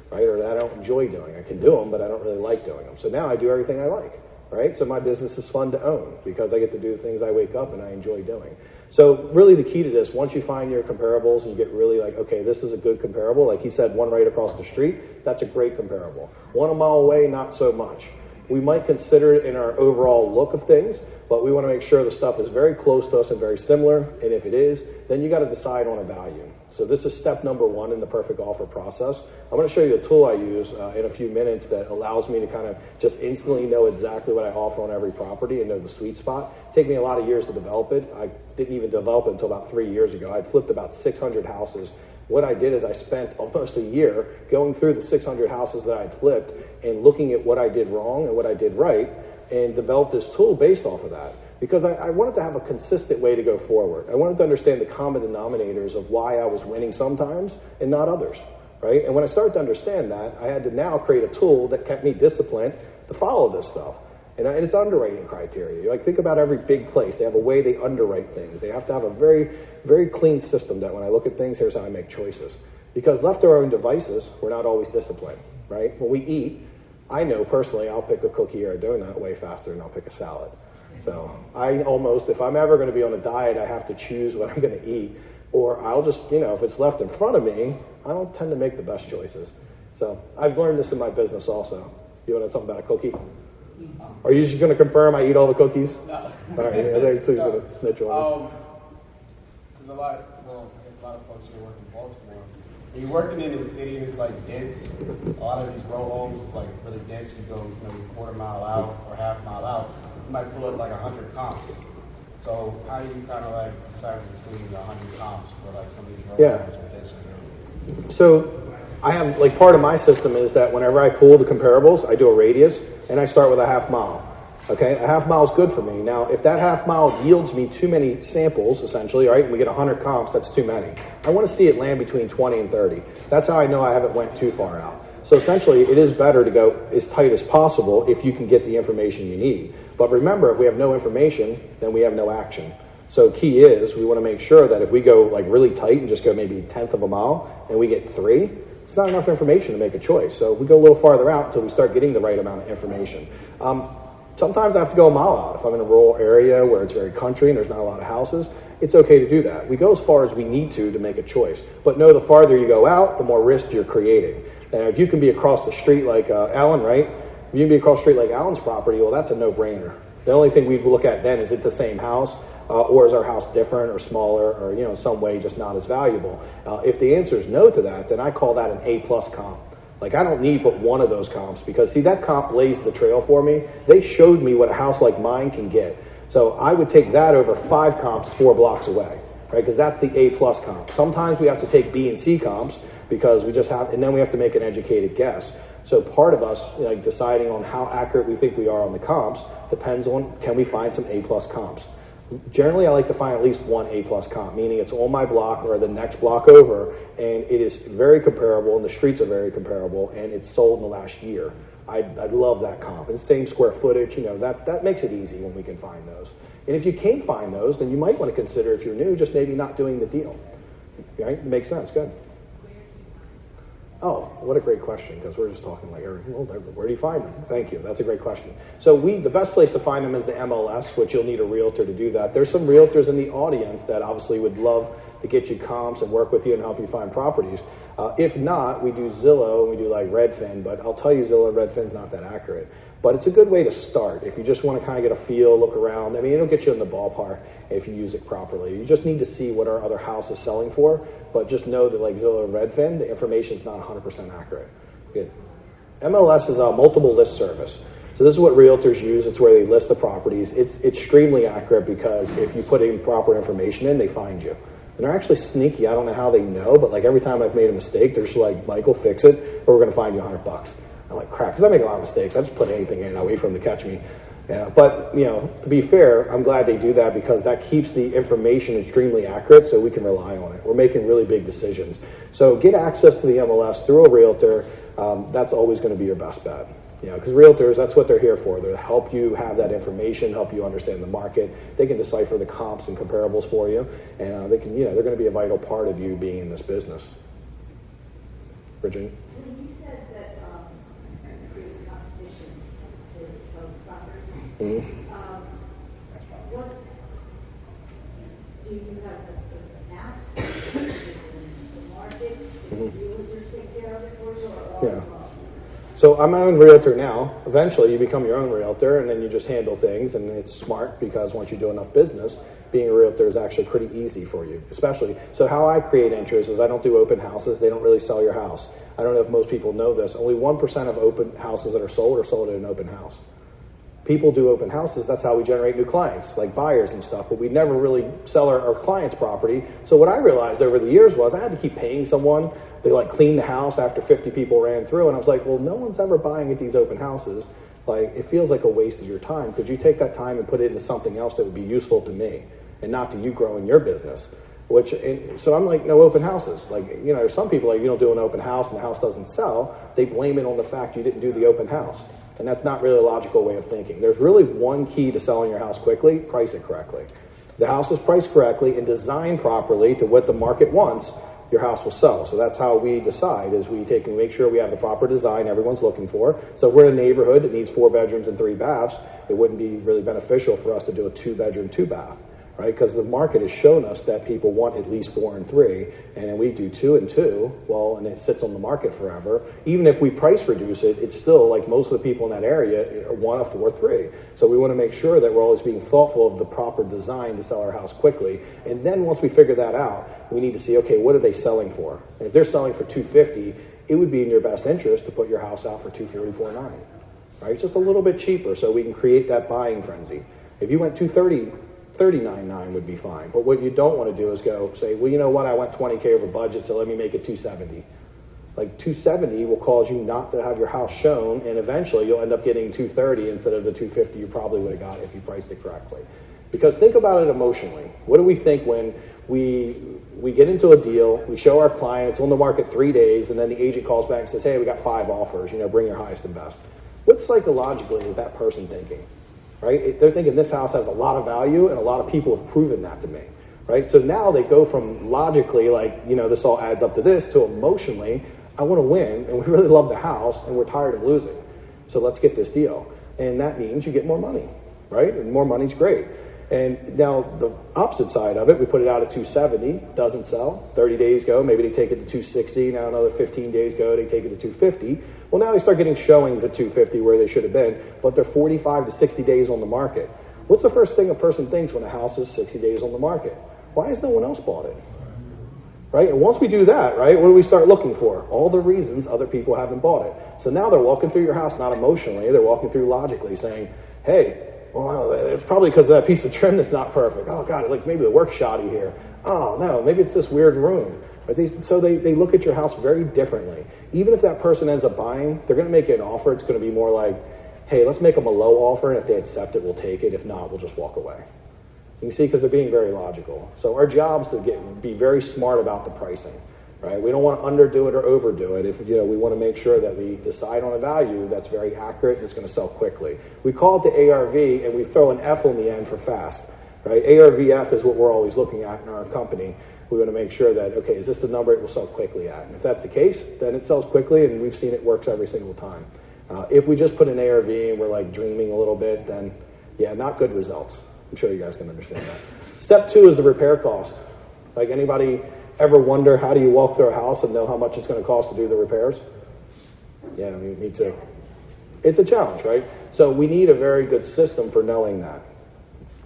right? Or that I don't enjoy doing. I can do them, but I don't really like doing them. So now I do everything I like, right? So my business is fun to own because I get to do the things I wake up and I enjoy doing. So really the key to this, once you find your comparables and you get really like, okay, this is a good comparable. Like he said, one right across the street, that's a great comparable. 1 mile away, not so much. We might consider it in our overall look of things, but we want to make sure the stuff is very close to us and very similar. And if it is, then you got to decide on a value. So this is step number 1 in the perfect offer process. I'm going to show you a tool I use in a few minutes that allows me to kind of just instantly know exactly what I offer on every property and know the sweet spot. It took me a lot of years to develop it. I didn't even develop it until about 3 years ago. I'd flipped about 600 houses What I did is I spent almost a year going through the 600 houses that I'd flipped and looking at what I did wrong and what I did right, and developed this tool based off of that. Because I wanted to have a consistent way to go forward. I wanted to understand the common denominators of why I was winning sometimes and not others, right? And when I started to understand that, I had to now create a tool that kept me disciplined to follow this stuff. And it's underwriting criteria. Like, think about every big place. They have a way they underwrite things. They have to have a very, very clean system that when I look at things, here's how I make choices. Because left to our own devices, we're not always disciplined, right? When we eat, I know personally I'll pick a cookie or a donut way faster than I'll pick a salad. So I almost, if I'm ever going to be on a diet, I have to choose what I'm going to eat. Or I'll just, if it's left in front of me, I don't tend to make the best choices. So I've learned this in my business also. You want to know something about a cookie? Are you just going to confirm I eat all the cookies? No. All right, I think Sue's going to snitch on me. There's a lot of folks here work in Baltimore. When you're working in the city and it's like dense, a lot of these row homes is like really dense. You go maybe a quarter mile out or half mile out, you might pull up like 100 comps. So how do you kind of like decide between the 100 comps for like some of these row homes or dense? So I have, like, part of my system is that whenever I pull the comparables, I do a radius, and I start with a half mile. Okay, a half mile is good for me. Now, if that half mile yields me too many samples, essentially, right, and we get 100 comps, that's too many. I want to see it land between 20 and 30. That's how I know I haven't went too far out. So essentially, it is better to go as tight as possible if you can get the information you need. But remember, if we have no information, then we have no action. So key is we want to make sure that if we go like really tight and just go maybe 1/10 of a mile and we get 3, it's not enough information to make a choice. So we go a little farther out until we start getting the right amount of information. Sometimes I have to go a mile out. If I'm in a rural area where it's very country and there's not a lot of houses, it's okay to do that. We go as far as we need to make a choice. But know the farther you go out, the more risk you're creating. Now, if you can be across the street like Alan, right? If you can be across the street like Alan's property, well, that's a no-brainer. The only thing we look at then is it the same house? Or is our house different or smaller or, in some way just not as valuable? If the answer is no to that, then I call that an A-plus comp. Like, I don't need but one of those comps because, see, that comp lays the trail for me. They showed me what a house like mine can get. So I would take that over 5 comps 4 blocks away, right? Because that's the A-plus comp. Sometimes we have to take B and C comps because we just have, and then we have to make an educated guess. So part of us, like, deciding on how accurate we think we are on the comps depends on, can we find some A-plus comps? Generally, I like to find at least one A-plus comp, meaning it's on my block or the next block over, and it is very comparable, and the streets are very comparable, and it's sold in the last year. I love that comp. And same square footage, that makes it easy when we can find those. And if you can't find those, then you might want to consider, if you're new, just maybe not doing the deal. Right? Makes sense. Good. Oh, what a great question, because we're just talking like, where do you find them? Thank you. That's a great question. So the best place to find them is the MLS, which you'll need a realtor to do that. There's some realtors in the audience that obviously would love to get you comps and work with you and help you find properties. If not, we do Zillow and we do like Redfin, but I'll tell you Zillow and Redfin's not that accurate. But it's a good way to start if you just want to kind of get a feel, look around. I mean, it'll get you in the ballpark if you use it properly. You just need to see what our other house is selling for, but just know that like Zillow and Redfin, the information is not 100% accurate. Good. MLS is a multiple list service. So this is what realtors use. It's where they list the properties. It's extremely accurate because if you put in proper information in, they find you. And they're actually sneaky. I don't know how they know, but like every time I've made a mistake, they're just like, Michael, fix it, or we're going to find you $100. I'm like, crap, because I make a lot of mistakes. I just put anything in. I wait for them to catch me. Yeah, but, to be fair, I'm glad they do that because that keeps the information extremely accurate so we can rely on it. We're making really big decisions. So get access to the MLS through a realtor. That's always going to be your best bet. Because realtors, that's what they're here for. They're to help you have that information, help you understand the market. They can decipher the comps and comparables for you. And they can, they're going to be a vital part of you being in this business. Virginia? When you said that create competition to sell properties, Mm-hmm. what do you have the mass, the market, the realtors take care of it for you, or all Yeah. involved? So I'm my own realtor now. Eventually you become your own realtor and then you just handle things, and it's smart because once you do enough business, being a realtor is actually pretty easy for you, especially. So how I create interest is I don't do open houses. They don't really sell your house. I don't know if most people know this. Only 1% of open houses that are sold at an open house. People do open houses. That's how we generate new clients, like buyers and stuff. But we never really sell our clients' property. So what I realized over the years was I had to keep paying someone to like clean the house after 50 people ran through. And I was like, well, no one's ever buying at these open houses. Like, it feels like a waste of your time. Could you take that time and put it into something else that would be useful to me and not to you growing your business? So I'm like, no open houses. Like, you know, some people, like, you don't do an open house and the house doesn't sell. They blame it on the fact you didn't do the open house. And that's not really a logical way of thinking. There's really one key to selling your house quickly: price it correctly. If the house is priced correctly and designed properly to what the market wants, your house will sell. So that's how we decide, is we take and make sure we have the proper design everyone's looking for. So if we're in a neighborhood that needs 4 bedrooms and 3 baths, it wouldn't be really beneficial for us to do a 2-bedroom, 2-bath. Right? Because the market has shown us that people want at least 4 and 3, and then we do 2 and 2, well, and it sits on the market forever. Even if we price reduce it, it's still, like most of the people in that area, want a 4-3. So we want to make sure that we're always being thoughtful of the proper design to sell our house quickly. And then once we figure that out, we need to see, okay, what are they selling for? And if they're selling for $250, it would be in your best interest to put your house out for $234.9, right? Just a little bit cheaper, so we can create that buying frenzy. If you went $230, $39.9 would be fine. But what you don't want to do is go say, well, you know what, I went $20K over budget, so let me make it $270. Like, $270 will cause you not to have your house shown, and eventually you'll end up getting $230 instead of the $250 you probably would have got if you priced it correctly. Because think about it emotionally. What do we think when we get into a deal, we show our client, it's on the market 3 days, and then the agent calls back and says, hey, we got 5 offers, you know, bring your highest and best. What psychologically is that person thinking? Right? They're thinking this house has a lot of value, and a lot of people have proven that to me. Right? So now they go from logically, like, you know, this all adds up to this, to emotionally, I want to win, and we really love the house, and we're tired of losing. So let's get this deal. And that means you get more money, right? And more money's great. And now the opposite side of it, we put it out at $270, doesn't sell. 30 days go, maybe they take it to $260. Now another 15 days go, they take it to $250. Well, now they start getting showings at $250 where they should have been, but they're 45 to 60 days on the market. What's the first thing a person thinks when a house is 60 days on the market? Why has no one else bought it? Right? And once we do that, right, what do we start looking for? All the reasons other people haven't bought it. So now they're walking through your house, not emotionally, they're walking through logically, saying, hey, well, it's probably because of that piece of trim that's not perfect. Oh, God, like maybe the work's shoddy here. Oh, no, maybe it's this weird room. Right? So they look at your house very differently. Even if that person ends up buying, they're going to make you an offer. It's going to be more like, hey, let's make them a low offer, and if they accept it, we'll take it. If not, we'll just walk away. You can see, because they're being very logical. So our job is to be very smart about the pricing. Right? We don't want to underdo it or overdo it. If, you know, we want to make sure that we decide on a value that's very accurate and it's going to sell quickly. We call it the ARV, and we throw an F on the end for fast. Right? ARVF is what we're always looking at in our company. We want to make sure that, okay, is this the number it will sell quickly at? And if that's the case, then it sells quickly, and we've seen it works every single time. If we just put an ARV and we're like dreaming a little bit, then yeah, not good results. I'm sure you guys can understand that. Step 2 is the repair cost. Like, anybody ever wonder, how do you walk through a house and know how much it's going to cost to do the repairs? Yeah, me too. It's a challenge, right? So we need a very good system for knowing that.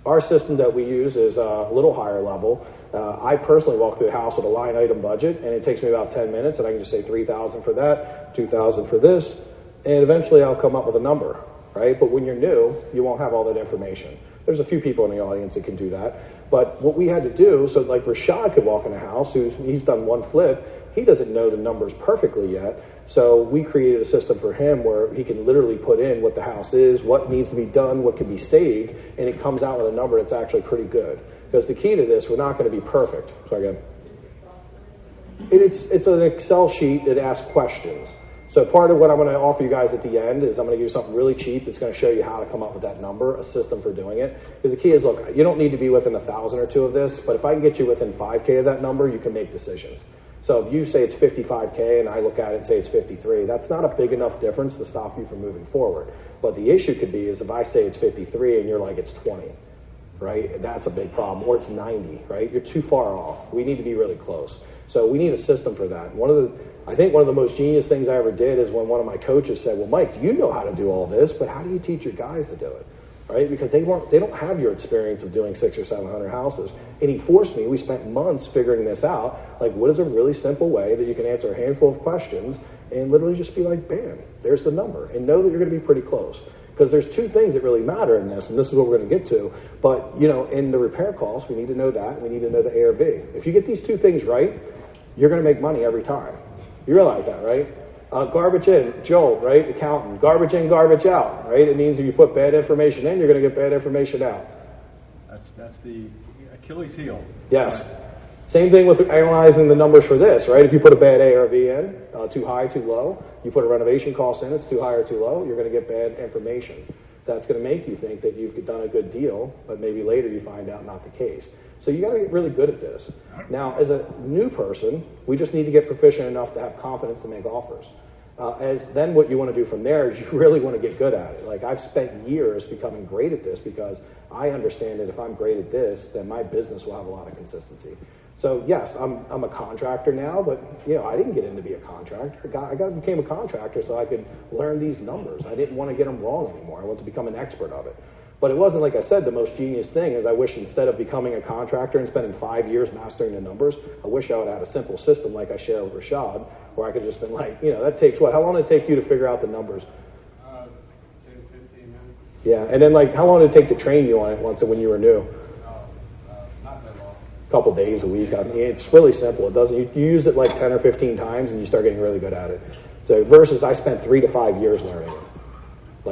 Our system that we use is a little higher level. I personally walk through the house with a line item budget, and it takes me about 10 minutes, and I can just say $3,000 for that, $2,000 for this, and eventually I'll come up with a number, right? But when you're new, you won't have all that information. There's a few people in the audience that can do that. But what we had to do, so like Rashad could walk in a house, he's done one flip, he doesn't know the numbers perfectly yet. So we created a system for him where he can literally put in what the house is, what needs to be done, what can be saved, and it comes out with a number that's actually pretty good. Because the key to this, we're not going to be perfect. Sorry, again. It's an Excel sheet that asks questions. So part of what I'm going to offer you guys at the end is I'm going to give you something really cheap that's going to show you how to come up with that number, a system for doing it. Because the key is, look, you don't need to be within 1,000 or 2 of this, but if I can get you within 5K of that number, you can make decisions. So if you say it's 55K and I look at it and say it's 53, that's not a big enough difference to stop you from moving forward. But the issue could be is if I say it's 53 and you're like, it's 20, right? That's a big problem. Or it's 90, right? You're too far off. We need to be really close. So we need a system for that. I think one of the most genius things I ever did is when one of my coaches said, well, Mike, you know how to do all this, but how do you teach your guys to do it? Right? Because they don't have your experience of doing 600 or 700 houses. And he forced me, we spent months figuring this out, like what is a really simple way that you can answer a handful of questions and literally just be like, bam, there's the number. And know that you're going to be pretty close. Because there's two things that really matter in this, and this is what we're going to get to. But, in the repair costs, we need to know that. We need to know the ARV. If you get these two things right, you're going to make money every time. You realize that, right? Garbage in, Joel, right? Accountant. Garbage in, garbage out, right? It means if you put bad information in, you're going to get bad information out. That's the Achilles heel. Yes. Same thing with analyzing the numbers for this, right? If you put a bad ARV in, too high, too low, you put a renovation cost in, it's too high or too low, you're going to get bad information. That's going to make you think that you've done a good deal, but maybe later you find out not the case. So you got to get really good at this. Now, as a new person, we just need to get proficient enough to have confidence to make offers. Then what you want to do from there is you really want to get good at it. Like I've spent years becoming great at this because I understand that if I'm great at this, then my business will have a lot of consistency. So yes, I'm a contractor now, but I didn't get in to be a contractor. I became a contractor so I could learn these numbers. I didn't want to get them wrong anymore. I wanted to become an expert of it. But it wasn't, like I said, the most genius thing is I wish instead of becoming a contractor and spending 5 years mastering the numbers, I wish I would have had a simple system like I share with Rashad, where I could just been like, that takes what? How long did it take you to figure out the numbers? 10, 15 minutes. Yeah, and then how long did it take to train you on it when you were new? Not that long. A couple days, a week. I mean, it's really simple. It doesn't. You use it like 10 or 15 times and you start getting really good at it. So versus I spent 3 to 5 years learning it.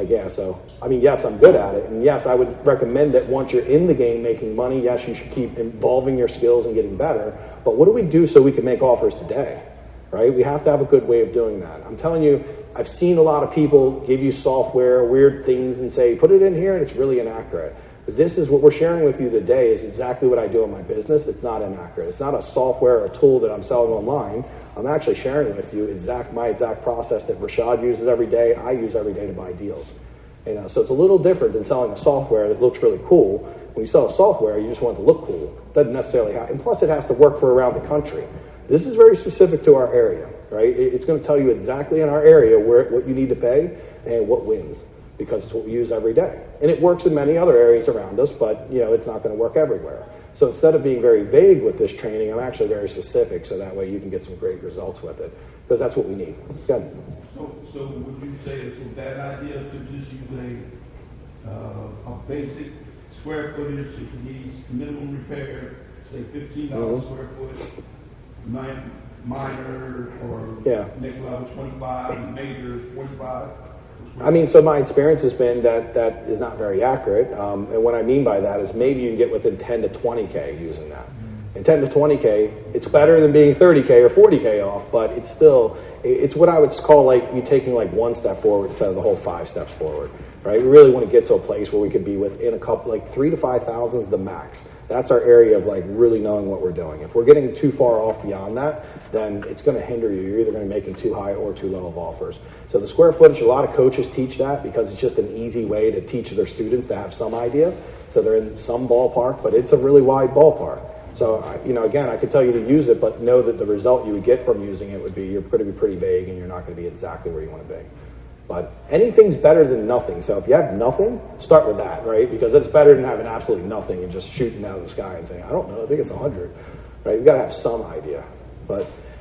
Yes, I'm good at it. And yes, I would recommend that once you're in the game making money, yes, you should keep evolving your skills and getting better. But what do we do so we can make offers today? Right? We have to have a good way of doing that. I'm telling you, I've seen a lot of people give you software, weird things, and say, put it in here, and it's really inaccurate. But this is what we're sharing with you today is exactly what I do in my business. It's not inaccurate. It's not a software or a tool that I'm selling online. I'm actually sharing with you my exact process that Rashad uses every day, I use every day to buy deals. So it's a little different than selling a software that looks really cool. When you sell a software, you just want it to look cool. It doesn't necessarily have, and plus it has to work for around the country. This is very specific to our area, right? It's going to tell you exactly in our area what you need to pay and what wins, because it's what we use every day. And it works in many other areas around us, but it's not going to work everywhere. So instead of being very vague with this training, I'm actually very specific, so that way you can get some great results with it, because that's what we need. Good. So would you say it's a bad idea to just use a basic square footage if you need minimum repair, say $15 square foot, minor or next level 25, major 45? So my experience has been that is not very accurate. And what I mean by that is maybe you can get within 10 to 20K using that. And 10 to 20K, it's better than being 30K or 40K off, but it's what I would call like you taking like one step forward instead of the whole 5 steps forward, right? We really want to get to a place where we could be within a couple, like 3,000 to 5,000 is the max. That's our area of like really knowing what we're doing. If we're getting too far off beyond that, then it's going to hinder you. You're either going to be making too high or too low of offers. So the square footage, a lot of coaches teach that because it's just an easy way to teach their students to have some idea. So they're in some ballpark, but it's a really wide ballpark. So, again, I could tell you to use it, but know that the result you would get from using it would be you're going to be pretty vague and you're not going to be exactly where you want to be. But anything's better than nothing. So if you have nothing, start with that, right? Because it's better than having absolutely nothing and just shooting out of the sky and saying, I don't know, I think it's 100, right? You've got to have some idea.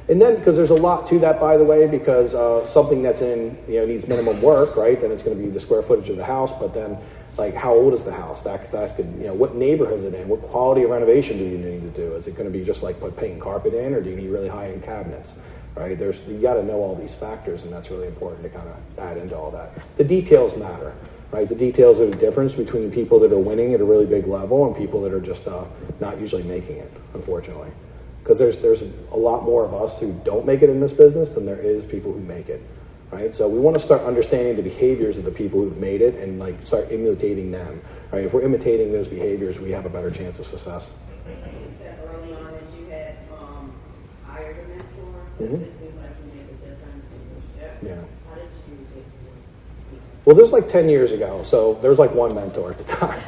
And then, because there's a lot to that, by the way, because something that's needs minimum work, right? Then it's going to be the square footage of the house, but then like how old is the house? That could, what neighborhood is it in? What quality of renovation do you need to do? Is it going to be just like painting carpet in, or do you need really high-end cabinets? Right? You got to know all these factors, and that's really important to kind of add into all that. The details matter, right? The details are the difference between people that are winning at a really big level and people that are just not usually making it, unfortunately. Because there's a lot more of us who don't make it in this business than there is people who make it. Right? So we want to start understanding the behaviors of the people who've made it and like start imitating them. Right? If we're imitating those behaviors, we have a better chance of success. You said early on that you had hired a mentor. Mm-hmm. It seems like you made a difference in your ship. Yeah. How did you get to it? Well, this was like 10 years ago, so there was like one mentor at the time.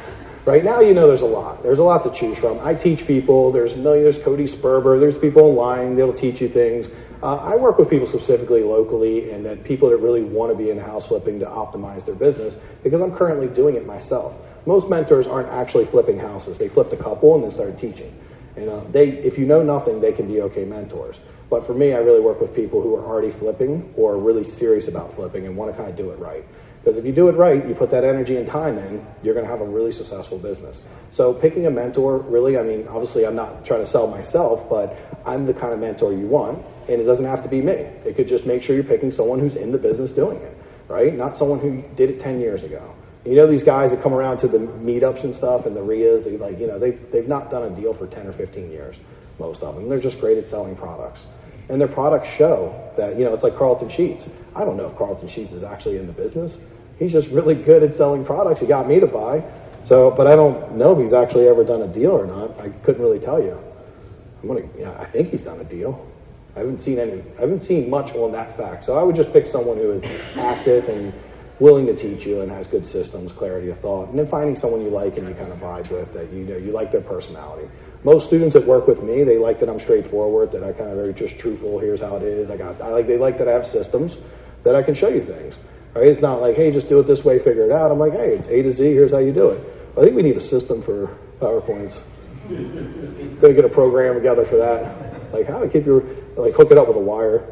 Right now, there's a lot. There's a lot to choose from. I teach people. There's Cody Sperber. There's people online. They'll teach you things. I work with people specifically locally and that people that really want to be in house flipping to optimize their business because I'm currently doing it myself. Most mentors aren't actually flipping houses. They flipped a couple and then started teaching. And if you know nothing, they can be okay mentors. But for me, I really work with people who are already flipping or really serious about flipping and want to kind of do it right. Because if you do it right, you put that energy and time in, you're going to have a really successful business. So picking a mentor, really, I mean, obviously I'm not trying to sell myself, but I'm the kind of mentor you want, and it doesn't have to be me. It could just make sure you're picking someone who's in the business doing it, right? Not someone who did it 10 years ago. You know these guys that come around to the meetups and stuff and the RIAs, like, you know, they've not done a deal for 10 or 15 years, most of them. They're just great at selling products. And their products show that, you know, it's like Carlton Sheets. I don't know if Carlton Sheets is actually in the business. He's just really good at selling products. He got me to buy. So, but I don't know if he's actually ever done a deal or not. I couldn't really tell you. I think he's done a deal. I haven't seen much on that fact. So I would just pick someone who is active and willing to teach you and has good systems, clarity of thought, and then finding someone you like and you kind of vibe with, that you know you like their personality. Most students that work with me, they like that I'm straightforward, that I kind of very just truthful. Here's how it is. They like that I have systems that I can show you things. Right? It's not like, hey, just do it this way, figure it out. I'm like, hey, it's A to Z. Here's how you do it. I think we need a system for PowerPoints. Going to get a program together for that. Like how to keep hook it up with a wire.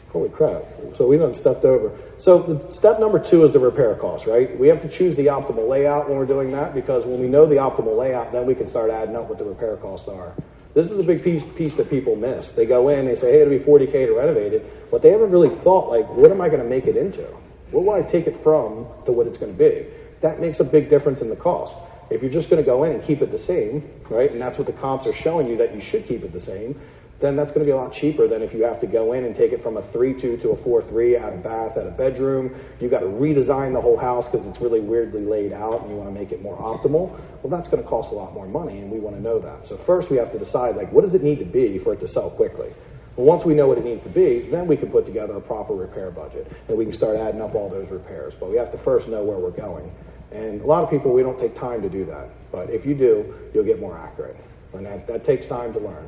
Holy crap. So we done stepped over. So step number 2 is the repair cost, right? We have to choose the optimal layout when we're doing that, because when we know the optimal layout, then we can start adding up what the repair costs are. This is a big piece that people miss. They go in, they say, hey, it'll be $40K to renovate it, but they haven't really thought, like, what am I going to make it into? What will I take it from to what it's going to be? That makes a big difference in the cost. If you're just going to go in and keep it the same, right, and that's what the comps are showing you, that you should keep it the same, then that's going to be a lot cheaper than if you have to go in and take it from a 3-2 to a 4-3, add a bath, add a bedroom. You've got to redesign the whole house because it's really weirdly laid out and you want to make it more optimal. Well, that's going to cost a lot more money, and we want to know that. So first we have to decide, like, what does it need to be for it to sell quickly? Well, once we know what it needs to be, then we can put together a proper repair budget, and we can start adding up all those repairs. But we have to first know where we're going. And a lot of people, we don't take time to do that. But if you do, you'll get more accurate. And that takes time to learn.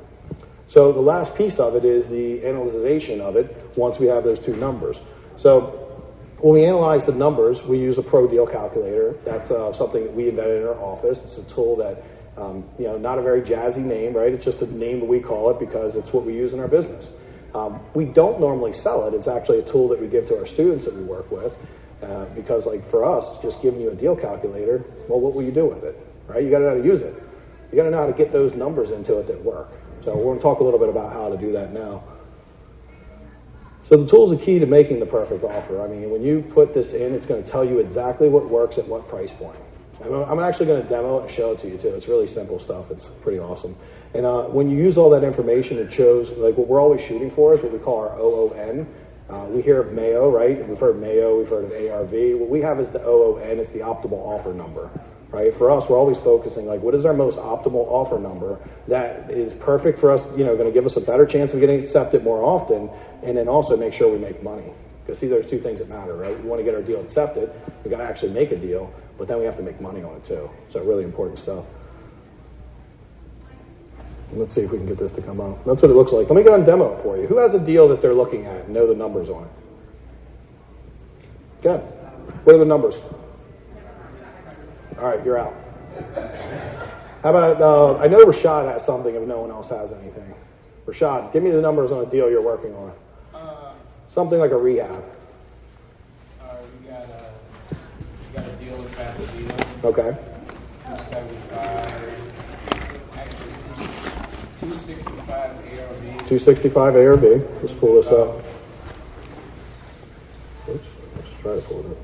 So the last piece of it is the analyzation of it once we have those 2 numbers. So when we analyze the numbers, we use a pro deal calculator. That's something that we invented in our office. It's a tool that, not a very jazzy name, right? It's just a name that we call it because it's what we use in our business. We don't normally sell it. It's actually a tool that we give to our students that we work with because, like, for us, just giving you a deal calculator, well, what will you do with it, right? You got to know how to use it. You got to know how to get those numbers into it that work. So we're going to talk a little bit about how to do that now. So the tool is the key to making the perfect offer. I mean, when you put this in, it's going to tell you exactly what works at what price point. I'm actually going to demo it and show it to you, too. It's really simple stuff. It's pretty awesome. And when you use all that information, it shows, like, what we're always shooting for is what we call our OON. We hear of Mayo, right? We've heard of Mayo. We've heard of ARV. What we have is the OON. It's the optimal offer number. Right? For us, we're always focusing, like, what is our most optimal offer number that is perfect for us, going to give us a better chance of getting accepted more often, and then also make sure we make money. Because, see, there's 2 things that matter, right? We want to get our deal accepted. We got to actually make a deal, but then we have to make money on it, too. So really important stuff. Let's see if we can get this to come out. That's what it looks like. Let me go and demo it for you. Who has a deal that they're looking at and know the numbers on it? Good. What are the numbers? All right, you're out. How about, I know Rashad has something if no one else has anything. Rashad, give me the numbers on a deal you're working on. Something like a rehab. We got a deal with Pasadena. Okay. 275, actually 265 ARV. 265 ARV. Let's pull this up. Oops, let's try to pull it up.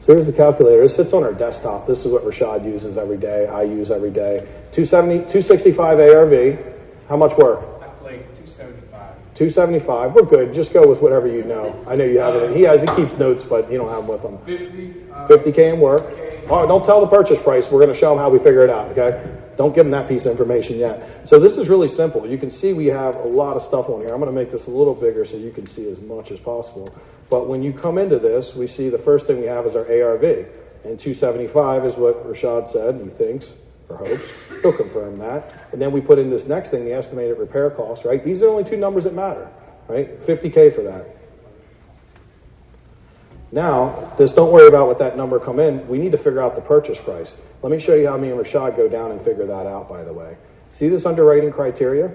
So here's the calculator. It sits on our desktop. This is what Rashad uses every day. I use every day. 265 ARV. How much work? Like 275. 275. We're good. Just go with whatever you know. I know you have it. He keeps notes, but you don't have them with him. 50K in work. Oh, don't tell the purchase price. We're going to show them how we figure it out, okay? Don't give them that piece of information yet. So this is really simple. You can see we have a lot of stuff on here. I'm going to make this a little bigger so you can see as much as possible. But when you come into this, we see the first thing we have is our ARV. And 275 is what Rashad said, he thinks, or hopes. He'll confirm that. And then we put in this next thing, the estimated repair costs, right? These are only 2 numbers that matter, right? 50K for that. Now, just don't worry about what that number come in. We need to figure out the purchase price. Let me show you how me and Rashad go down and figure that out, by the way. See this underwriting criteria?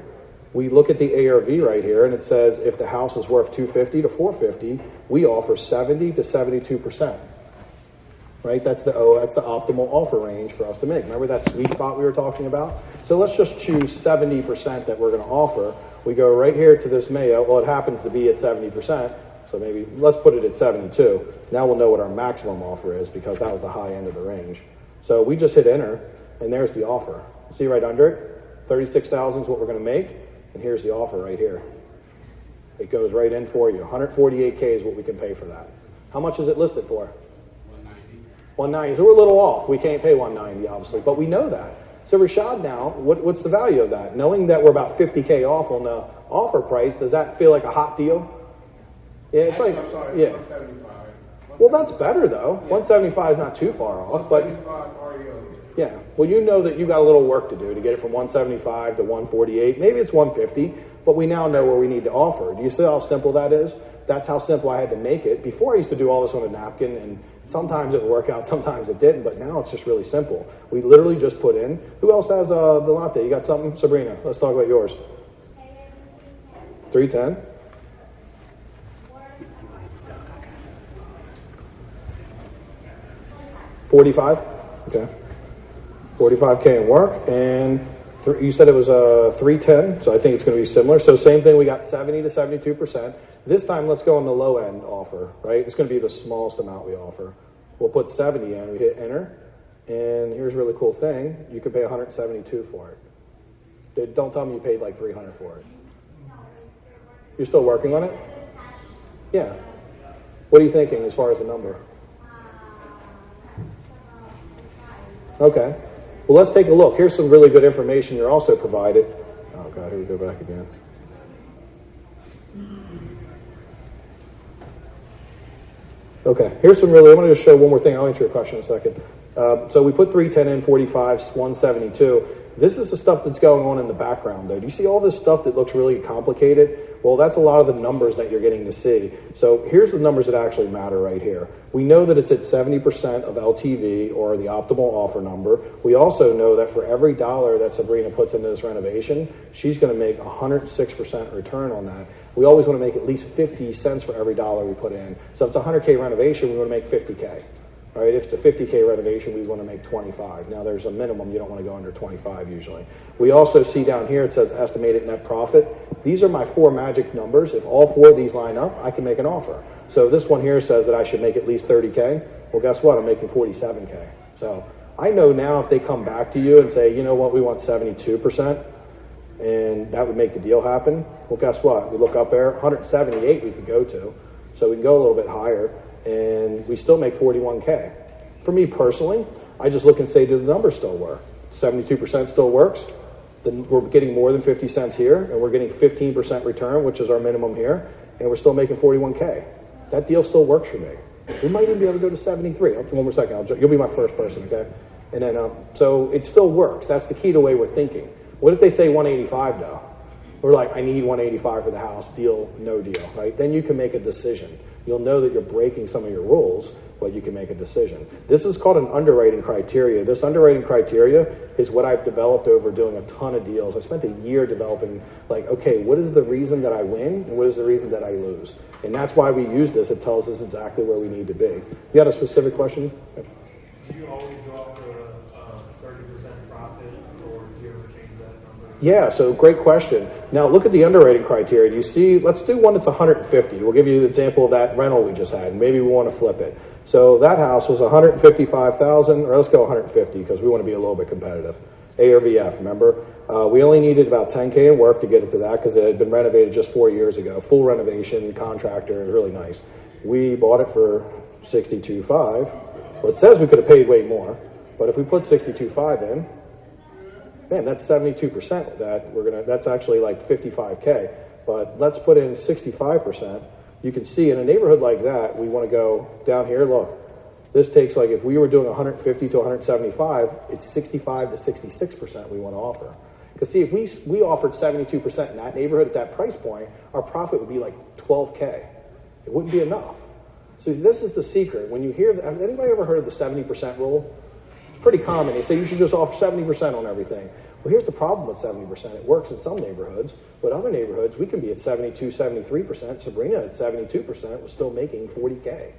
We look at the ARV right here, and it says if the house is worth 250 to 450, we offer 70 to 72%. Right? That's the optimal offer range for us to make. Remember that sweet spot we were talking about? So let's just choose 70% that we're going to offer. We go right here to this Mayo. Well, it happens to be at 70%, so maybe let's put it at 72. Now we'll know what our maximum offer is because that was the high end of the range. So we just hit enter, and there's the offer. See right under it? 36,000 is what we're going to make, and here's the offer right here. It goes right in for you. 148K is what we can pay for that. How much is it listed for? 190. So we're a little off. We can't pay 190, obviously, but we know that. So Rashad, now, what's the value of that? Knowing that we're about 50K off on the offer price, does that feel like a hot deal? Yeah, it's Actually, like, I'm sorry, yeah. 175. Well, that's better though. 175 is not too far off, but 175 REO. yeah. Well, you know that you got a little work to do to get it from 175 to 148. Maybe it's 150, but we now know where we need to offer. Do you see how simple that is? That's how simple I had to make it. Before I used to do all this on a napkin, and sometimes it would work out, sometimes it didn't, but now it's just really simple. We literally just put in. Who else has the latte? You got something? Sabrina, let's talk about yours. 310. 45? Okay. 45K in work, and you said it was 310, so I think it's going to be similar. So same thing, we got 70 to 72%. This time, let's go on the low end offer, right? It's going to be the smallest amount we offer. We'll put 70 in, we hit enter, and here's a really cool thing. You can pay 172 for it. Don't tell me you paid like 300 for it. You're still working on it? Yeah. What are you thinking as far as the number? Okay. Well, let's take a look. Here's some really good information you're also provided. Oh, God, here we go back again. Okay, here's some really, I'm going to just show one more thing. I'll answer your question in a second. So we put 310 in, 45, 172. This is the stuff that's going on in the background, though. Do you see all this stuff that looks really complicated? Well, that's a lot of the numbers that you're getting to see. So here's the numbers that actually matter right here. We know that it's at 70% of LTV, or the optimal offer number. We also know that for every dollar that Sabrina puts into this renovation, she's going to make 106% return on that. We always want to make at least 50 cents for every dollar we put in. So if it's a 100K renovation, we want to make 50K. Right? If it's a 50K renovation, we want to make 25. Now, there's a minimum. You don't want to go under 25 usually. We also see down here, it says estimated net profit. These are my 4 magic numbers. If all 4 of these line up, I can make an offer. So this one here says that I should make at least 30K. Well, guess what? I'm making 47K. So I know now if they come back to you and say, you know what, we want 72%, and that would make the deal happen. Well, guess what? We look up there, 178 we could go to. So we can go a little bit higher, and we still make 41K. For me personally, I just look and say, do the numbers still work? 72% still works. Then we're getting more than 50 cents here, and we're getting 15% return, which is our minimum here, and we're still making 41K. That deal still works for me. We might even be able to go to 73. One more second. You'll be my first person, okay? And then, so it still works. That's the key to the way we're thinking. What if they say 185 though? We're like, I need 185 for the house, deal, no deal, right? Then you can make a decision. You'll know that you're breaking some of your rules, but you can make a decision. This is called an underwriting criteria. This underwriting criteria is what I've developed over doing a ton of deals. I spent a year developing, like, okay, what is the reason that I win and what is the reason that I lose? And that's why we use this. It tells us exactly where we need to be. You got a specific question? Do you always go out for a 30% profit, or do you ever change that number? Yeah, so great question. Now look at the underwriting criteria. Do you see, let's do one that's 150. We'll give you the example of that rental we just had. Maybe we want to flip it. So that house was 155,000, or let's go 150 because we want to be a little bit competitive. ARVF, remember? We only needed about 10K in work to get it to that because it had been renovated just 4 years ago. Full renovation, contractor, really nice. We bought it for 62.5. Well, it says we could have paid way more, but if we put 62.5 in, man, that's 72% of that. That's actually like 55K. But let's put in 65%. You can see in a neighborhood like that, we want to go down here. Look, this takes, like, if we were doing 150 to 175, it's 65 to 66% we want to offer. Because see, if we offered 72% in that neighborhood at that price point, our profit would be like 12K. It wouldn't be enough. So this is the secret. When you hear, has anybody ever heard of the 70% rule? It's pretty common. They say you should just offer 70% on everything. Well, here's the problem with 70%. It works in some neighborhoods, but other neighborhoods, we can be at 72, 73%. Sabrina at 72% was still making 40K.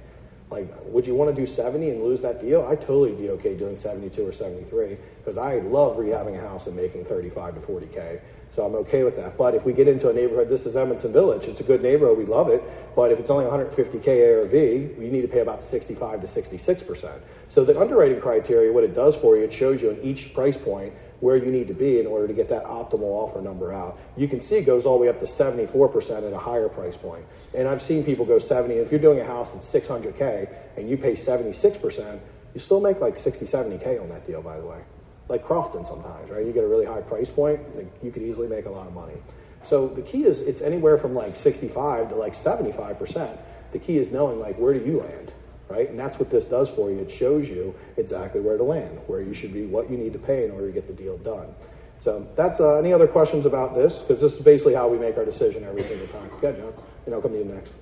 Like, would you want to do 70 and lose that deal? I'd totally be okay doing 72 or 73 because I love rehabbing a house and making 35 to 40K. So I'm okay with that. But if we get into a neighborhood, this is Edmondson Village. It's a good neighborhood. We love it. But if it's only 150K ARV, you need to pay about 65 to 66%. So the underwriting criteria, what it does for you, it shows you in each price point where you need to be in order to get that optimal offer number out. You can see it goes all the way up to 74% at a higher price point. And I've seen people go 70. If you're doing a house that's 600K and you pay 76%, you still make like 60, 70K on that deal, by the way. Like Crofton sometimes, right? You get a really high price point, you could easily make a lot of money. So the key is it's anywhere from like 65 to like 75%. The key is knowing like where do you land, right? And that's what this does for you. It shows you exactly where to land, where you should be, what you need to pay in order to get the deal done. So that's any other questions about this? Because this is basically how we make our decision every single time. Go ahead, John, and I'll come to you next.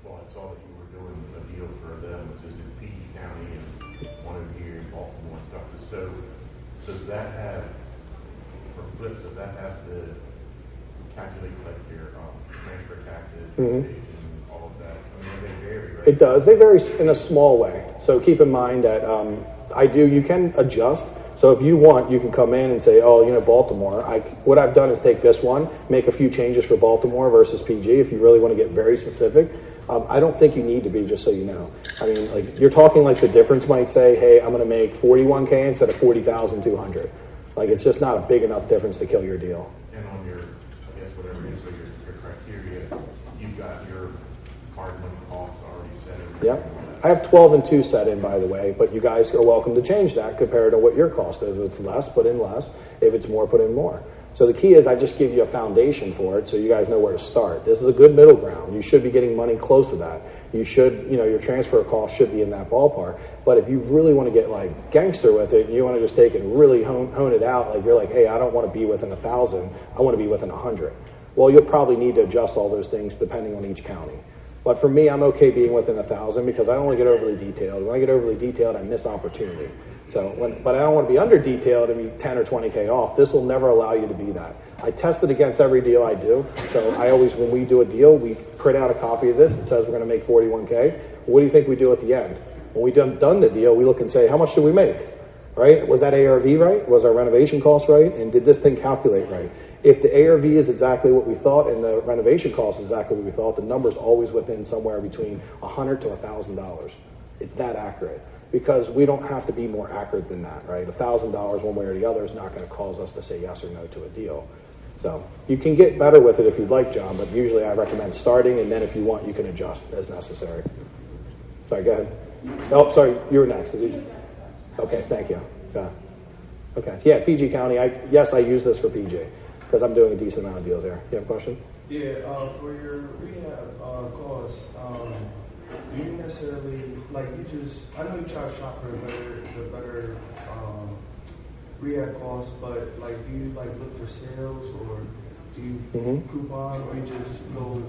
Well, I saw that you were doing a deal for them, which is in PG County and one over here in Baltimore and stuff. So does that have, for flips, does that have to calculate like your transfer taxes, all of that? I mean, they vary, right? It does. They vary in a small way. So keep in mind that you can adjust. So if you want, you can come in and say, oh, Baltimore. What I've done is take this one, make a few changes for Baltimore versus PG if you really want to get very specific. I don't think you need to be, just so you know. I mean, like you're talking like the difference might say, hey, I'm going to make 41K instead of 40,200. Like it's just not a big enough difference to kill your deal. And on your, I guess whatever it is, but your criteria, you've got your card limit costs already set in. Yep. I have 12 and 2 set in, by the way, but you guys are welcome to change that compared to what your cost is. If it's less, put in less. If it's more, put in more. So the key is I just give you a foundation for it so you guys know where to start. This is a good middle ground. You should be getting money close to that. You should, your transfer cost should be in that ballpark. But if you really want to get like gangster with it, and you want to just take and really hone it out, like you're like, hey, I don't want to be within 1,000. I want to be within 100. Well, you'll probably need to adjust all those things depending on each county. But for me, I'm okay being within 1,000 because I don't want to get overly detailed. When I get overly detailed, I miss opportunity. But I don't want to be under detailed and be 10 or 20K off. This will never allow you to be that. I test it against every deal I do. So I always, when we do a deal, we print out a copy of this. It says we're going to make 41K. What do you think we do at the end? When we've done the deal, we look and say, how much did we make? Right? Was that ARV right? Was our renovation cost right? And did this thing calculate right? If the ARV is exactly what we thought and the renovation cost is exactly what we thought, the number's always within somewhere between $100 to $1,000. It's that accurate. Because we don't have to be more accurate than that, right? $1,000 one way or the other is not going to cause us to say yes or no to a deal. So you can get better with it if you'd like, John, but usually I recommend starting, and then if you want, you can adjust as necessary. Sorry, go ahead. Oh, sorry, you were next. Okay, thank you. Yeah. Okay, yeah, PG County. Yes, I use this for PG because I'm doing a decent amount of deals there. You have a question? Yeah, for your rehab costs, do you necessarily, like I know you try to shop for the better rehab costs, but like do you like look for sales or do you coupon or you just go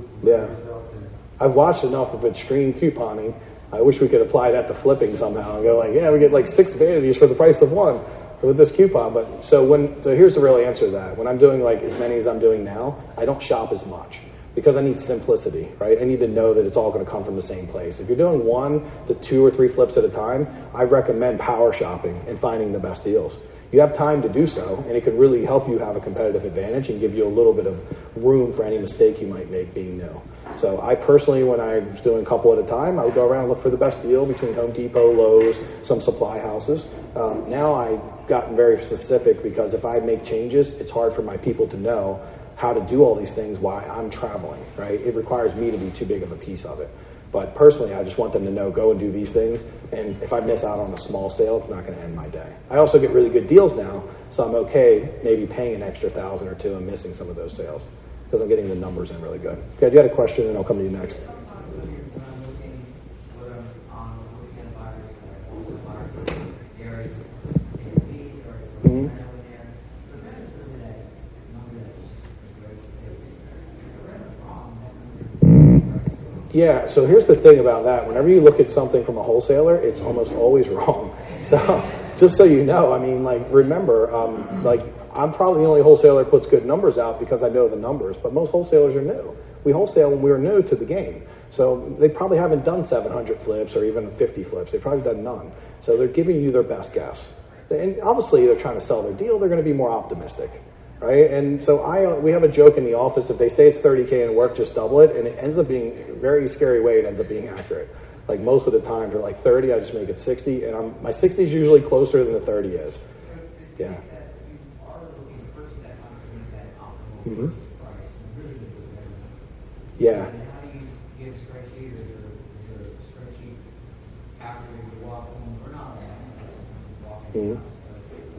out there? I've watched enough of extreme couponing. I wish we could apply that to flipping somehow and go like, yeah, we get like 6 vanities for the price of one with this coupon. But so here's the real answer to that. When I'm doing like as many as I'm doing now, I don't shop as much because I need simplicity, right? I need to know that it's all going to come from the same place. If you're doing 1 to 2 or 3 flips at a time, I recommend power shopping and finding the best deals. You have time to do so, and it can really help you have a competitive advantage and give you a little bit of room for any mistake you might make being new. So I personally, when I was doing a couple at a time, I would go around and look for the best deal between Home Depot, Lowe's, some supply houses. Now I've gotten very specific because if I make changes, it's hard for my people to know how to do all these things while I'm traveling, right? It requires me to be too big of a piece of it. But personally, I just want them to know, go and do these things. And if I miss out on a small sale, it's not going to end my day. I also get really good deals now, so I'm okay maybe paying an extra 1,000 or 2 and missing some of those sales because I'm getting the numbers in really good. Okay, you had a question, and I'll come to you next. Yeah, so here's the thing about that. Whenever you look at something from a wholesaler, it's almost always wrong. So just so you know, I mean, like, remember, like, I'm probably the only wholesaler that puts good numbers out because I know the numbers, but most wholesalers are new. We wholesale when we were new to the game. So they probably haven't done 700 flips or even 50 flips. They've probably done none. So they're giving you their best guess. And obviously they're trying to sell their deal. They're going to be more optimistic, right? And so we have a joke in the office. If they say it's 30K in work, just double it. And it ends up being a very scary way. It ends up being accurate. Like most of the time, they're like 30. I just make it 60. And my 60 is usually closer than the 30 is. Yeah. Mm-hmm. Yeah. And how do you get a spreadsheet, or is there a spreadsheet calculator to walk in, or not that, sometimes walk in. Mm-hmm.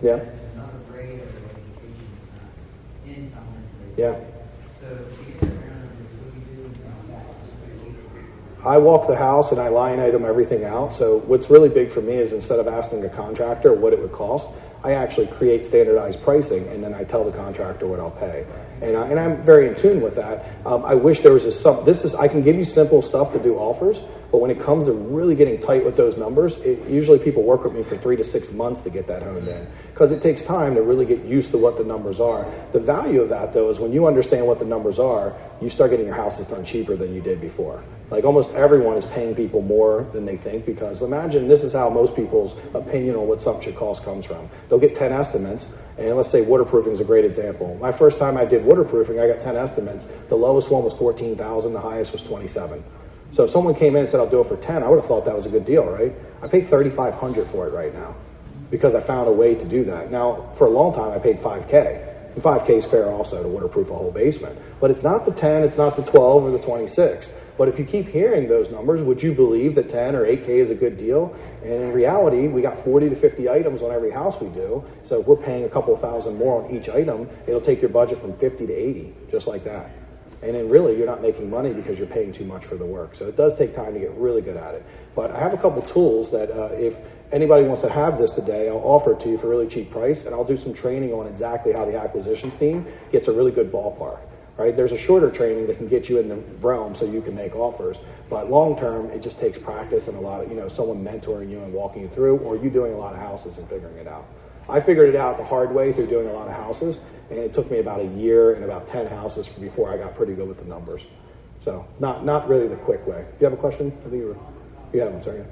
So Yeah. there's another grade of education that's not in someone's grade. Yeah. So to get around, what do you do about that spreadsheet? I walk the house and I line item everything out. So what's really big for me is instead of asking a contractor what it would cost, I actually create standardized pricing and then I tell the contractor what I'll pay. And I'm very in tune with that. I wish there was I can give you simple stuff to do offers, but when it comes to really getting tight with those numbers, usually people work with me for 3 to 6 months to get that honed in because it takes time to really get used to what the numbers are. The value of that, though, is when you understand what the numbers are, you start getting your houses done cheaper than you did before. Like almost everyone is paying people more than they think because imagine this is how most people's opinion on what something should cost comes from. They'll get 10 estimates, and let's say waterproofing is a great example. My first time I did waterproofing, I got 10 estimates. The lowest one was $14,000, the highest was $27,000. So if someone came in and said, I'll do it for 10, I would have thought that was a good deal, right? I paid $3,500 for it right now because I found a way to do that. Now, for a long time, I paid $5K. And $5K is fair also to waterproof a whole basement. But it's not the 10, it's not the 12 or the 26. But if you keep hearing those numbers, would you believe that 10 or 8K is a good deal? And in reality, we got 40 to 50 items on every house we do. So if we're paying a couple thousand more on each item, it'll take your budget from 50 to 80, just like that. And then really, you're not making money because you're paying too much for the work. So it does take time to get really good at it. But I have a couple tools that if anybody wants to have this today, I'll offer it to you for a really cheap price. And I'll do some training on exactly how the acquisitions team gets a really good ballpark. Right? There's a shorter training that can get you in the realm so you can make offers. But long term, it just takes practice and a lot of, someone mentoring you and walking you through, or you doing a lot of houses and figuring it out. I figured it out the hard way through doing a lot of houses, and it took me about a year and about 10 houses before I got pretty good with the numbers. So not really the quick way. You have a question? I think you had one, sorry.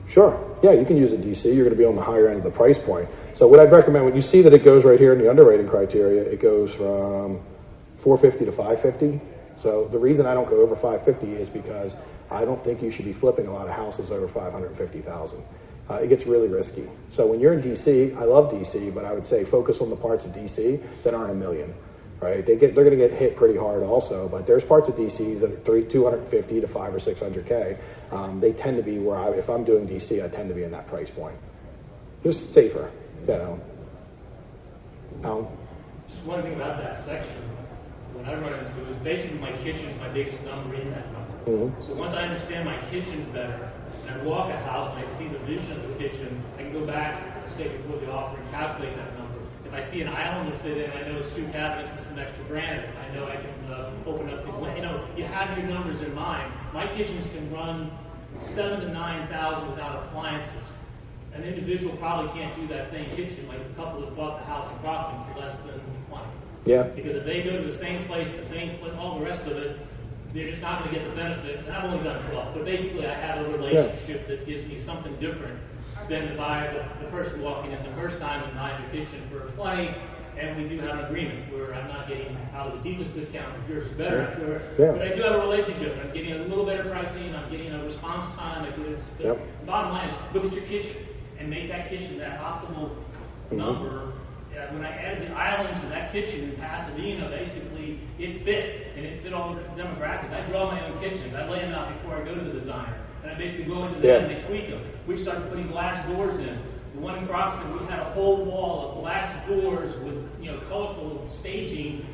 Sure. Yeah, you can use a DC. You're going to be on the higher end of the price point. So what I'd recommend, when you see that it goes right here in the underwriting criteria, it goes from $450 to $550. So the reason I don't go over $550 is because I don't think you should be flipping a lot of houses over $550,000. It gets really risky. So when you're in DC, I love DC, but I would say focus on the parts of DC that aren't $1 million. Right? They're going to get hit pretty hard also, but there's parts of DCs that are 250 to 500 or 600K. They tend to be where if I'm doing DC, I tend to be in that price point. Just safer. Alan? Just one thing about that section, when I run into it, is basically my kitchen is my biggest number in that number. Mm-hmm. So once I understand my kitchen better, and I walk a house and I see the vision of the kitchen, I can go back, say before the offer, and calculate that number. If I see an island to fit in, I know it's 2 cabinets and some extra granite. I know I can open up the, you have your numbers in mind. My kitchens can run 7,000 to 9,000 without appliances. An individual probably can't do that same kitchen like a couple that bought the house in Crofton for less than 20. Yeah. Because if they go to the same place, all the rest of it, they're just not going to get the benefit. And I've only done 12, but basically I have a relationship that gives me something different than the person walking in the first time and buying the kitchen for 20, and we do have an agreement where I'm not getting out of the deepest discount. If yours is better, I'm sure. Yeah. But I do have a relationship. I'm getting a little better pricing. I'm getting a response time. Yep. Bottom line is, look at your kitchen and make that kitchen that optimal number. When I added the island to that kitchen in Pasadena, basically it fit, and it fit all the demographics. I draw my own kitchens. I lay them out before I go to the designer. And I basically go into them and they tweak them. We started putting glass doors in. The one in Crofton, we had a whole wall of glass doors with colorful staging,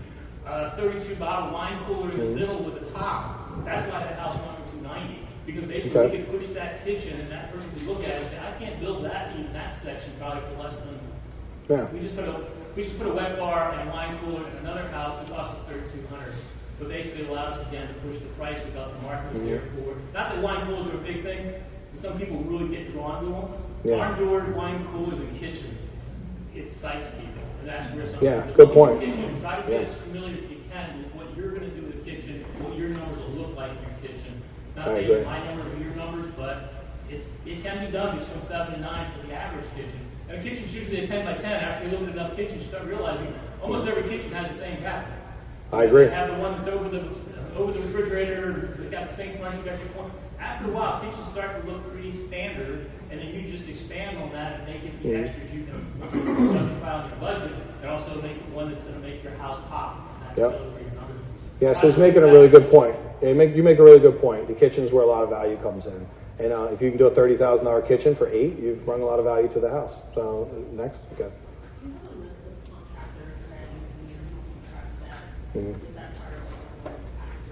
32 bottle wine cooler in the middle with a top. That's why that house went for $290. Because basically we could push that kitchen and that person could look at it and say, I can't build that even that section probably for less than. We just put a wet bar and a wine cooler in another house that cost us $3,200. but basically allows us again to push the price without the market was there for. Not that wine coolers are a big thing, but some people really get drawn to them. Yeah. Barn doors, wine coolers, and kitchens, it excites people, and that's where some Yeah, people good point. kitchen, try to get as familiar as you can with what you're going to do with the kitchen, what your numbers will look like in your kitchen. Not I saying agree. my numbers are your numbers, but it can be done between 7 and 9 for the average kitchen. And a kitchen's usually a 10 by 10. After you look at enough kitchens, you start realizing almost every kitchen has the same cabinets. I agree. You have the one that's over the refrigerator, they've got the same front, you've got your point. After a while, kitchens start to look pretty standard, and then you just expand on that and make it the extras you can justify on your budget, and also make it one that's going to make your house pop. And that's really where your numbers are. Yeah, so he's making a really good point. You make a really good point. The kitchen's where a lot of value comes in. And if you can do a $30,000 kitchen for 8, you've brought a lot of value to the house. So next, okay.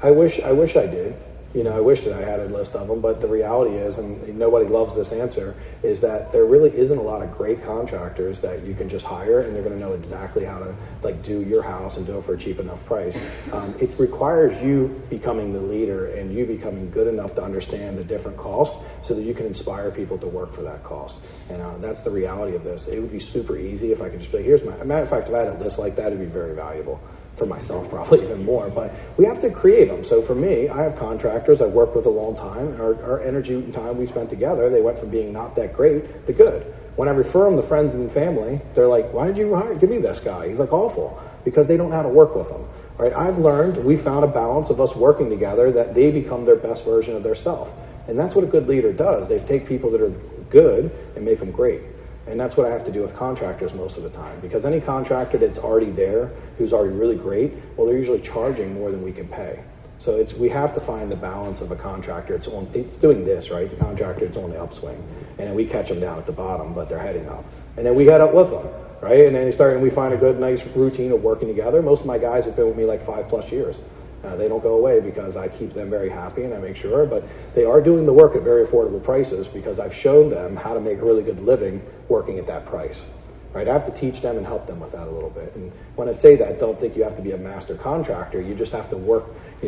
I wish I did. I wish that I had a list of them, but the reality is, and nobody loves this answer, is that there really isn't a lot of great contractors that you can just hire, and they're going to know exactly how to do your house and do it for a cheap enough price. It requires you becoming the leader and you becoming good enough to understand the different costs so that you can inspire people to work for that cost. And that's the reality of this. It would be super easy if I could just be, here's my, matter of fact, if I had a list like that, it'd be very valuable. For myself, probably even more, but we have to create them. So for me, I have contractors I've worked with a long time, and our energy and time we spent together, they went from being not that great to good. When I refer them to friends and family, they're like, why did you give me this guy? He's like awful, because they don't know how to work with them. Right? I've learned, we found a balance of us working together that they become their best version of their self. And that's what a good leader does. They take people that are good and make them great. And that's what I have to do with contractors most of the time. Because any contractor that's already there, who's already really great, well, they're usually charging more than we can pay. So we have to find the balance of a contractor. It's doing this, right? The contractor, it's on the upswing. And then we catch them down at the bottom, but they're heading up. And then we head up with them, right? And then we find a good, nice routine of working together. Most of my guys have been with me like 5+ years. They don't go away because I keep them very happy and I make sure, but they are doing the work at very affordable prices because I've shown them how to make a really good living working at that price. Right? I have to teach them and help them with that a little bit. And when I say that, don't think you have to be a master contractor. You just have to work,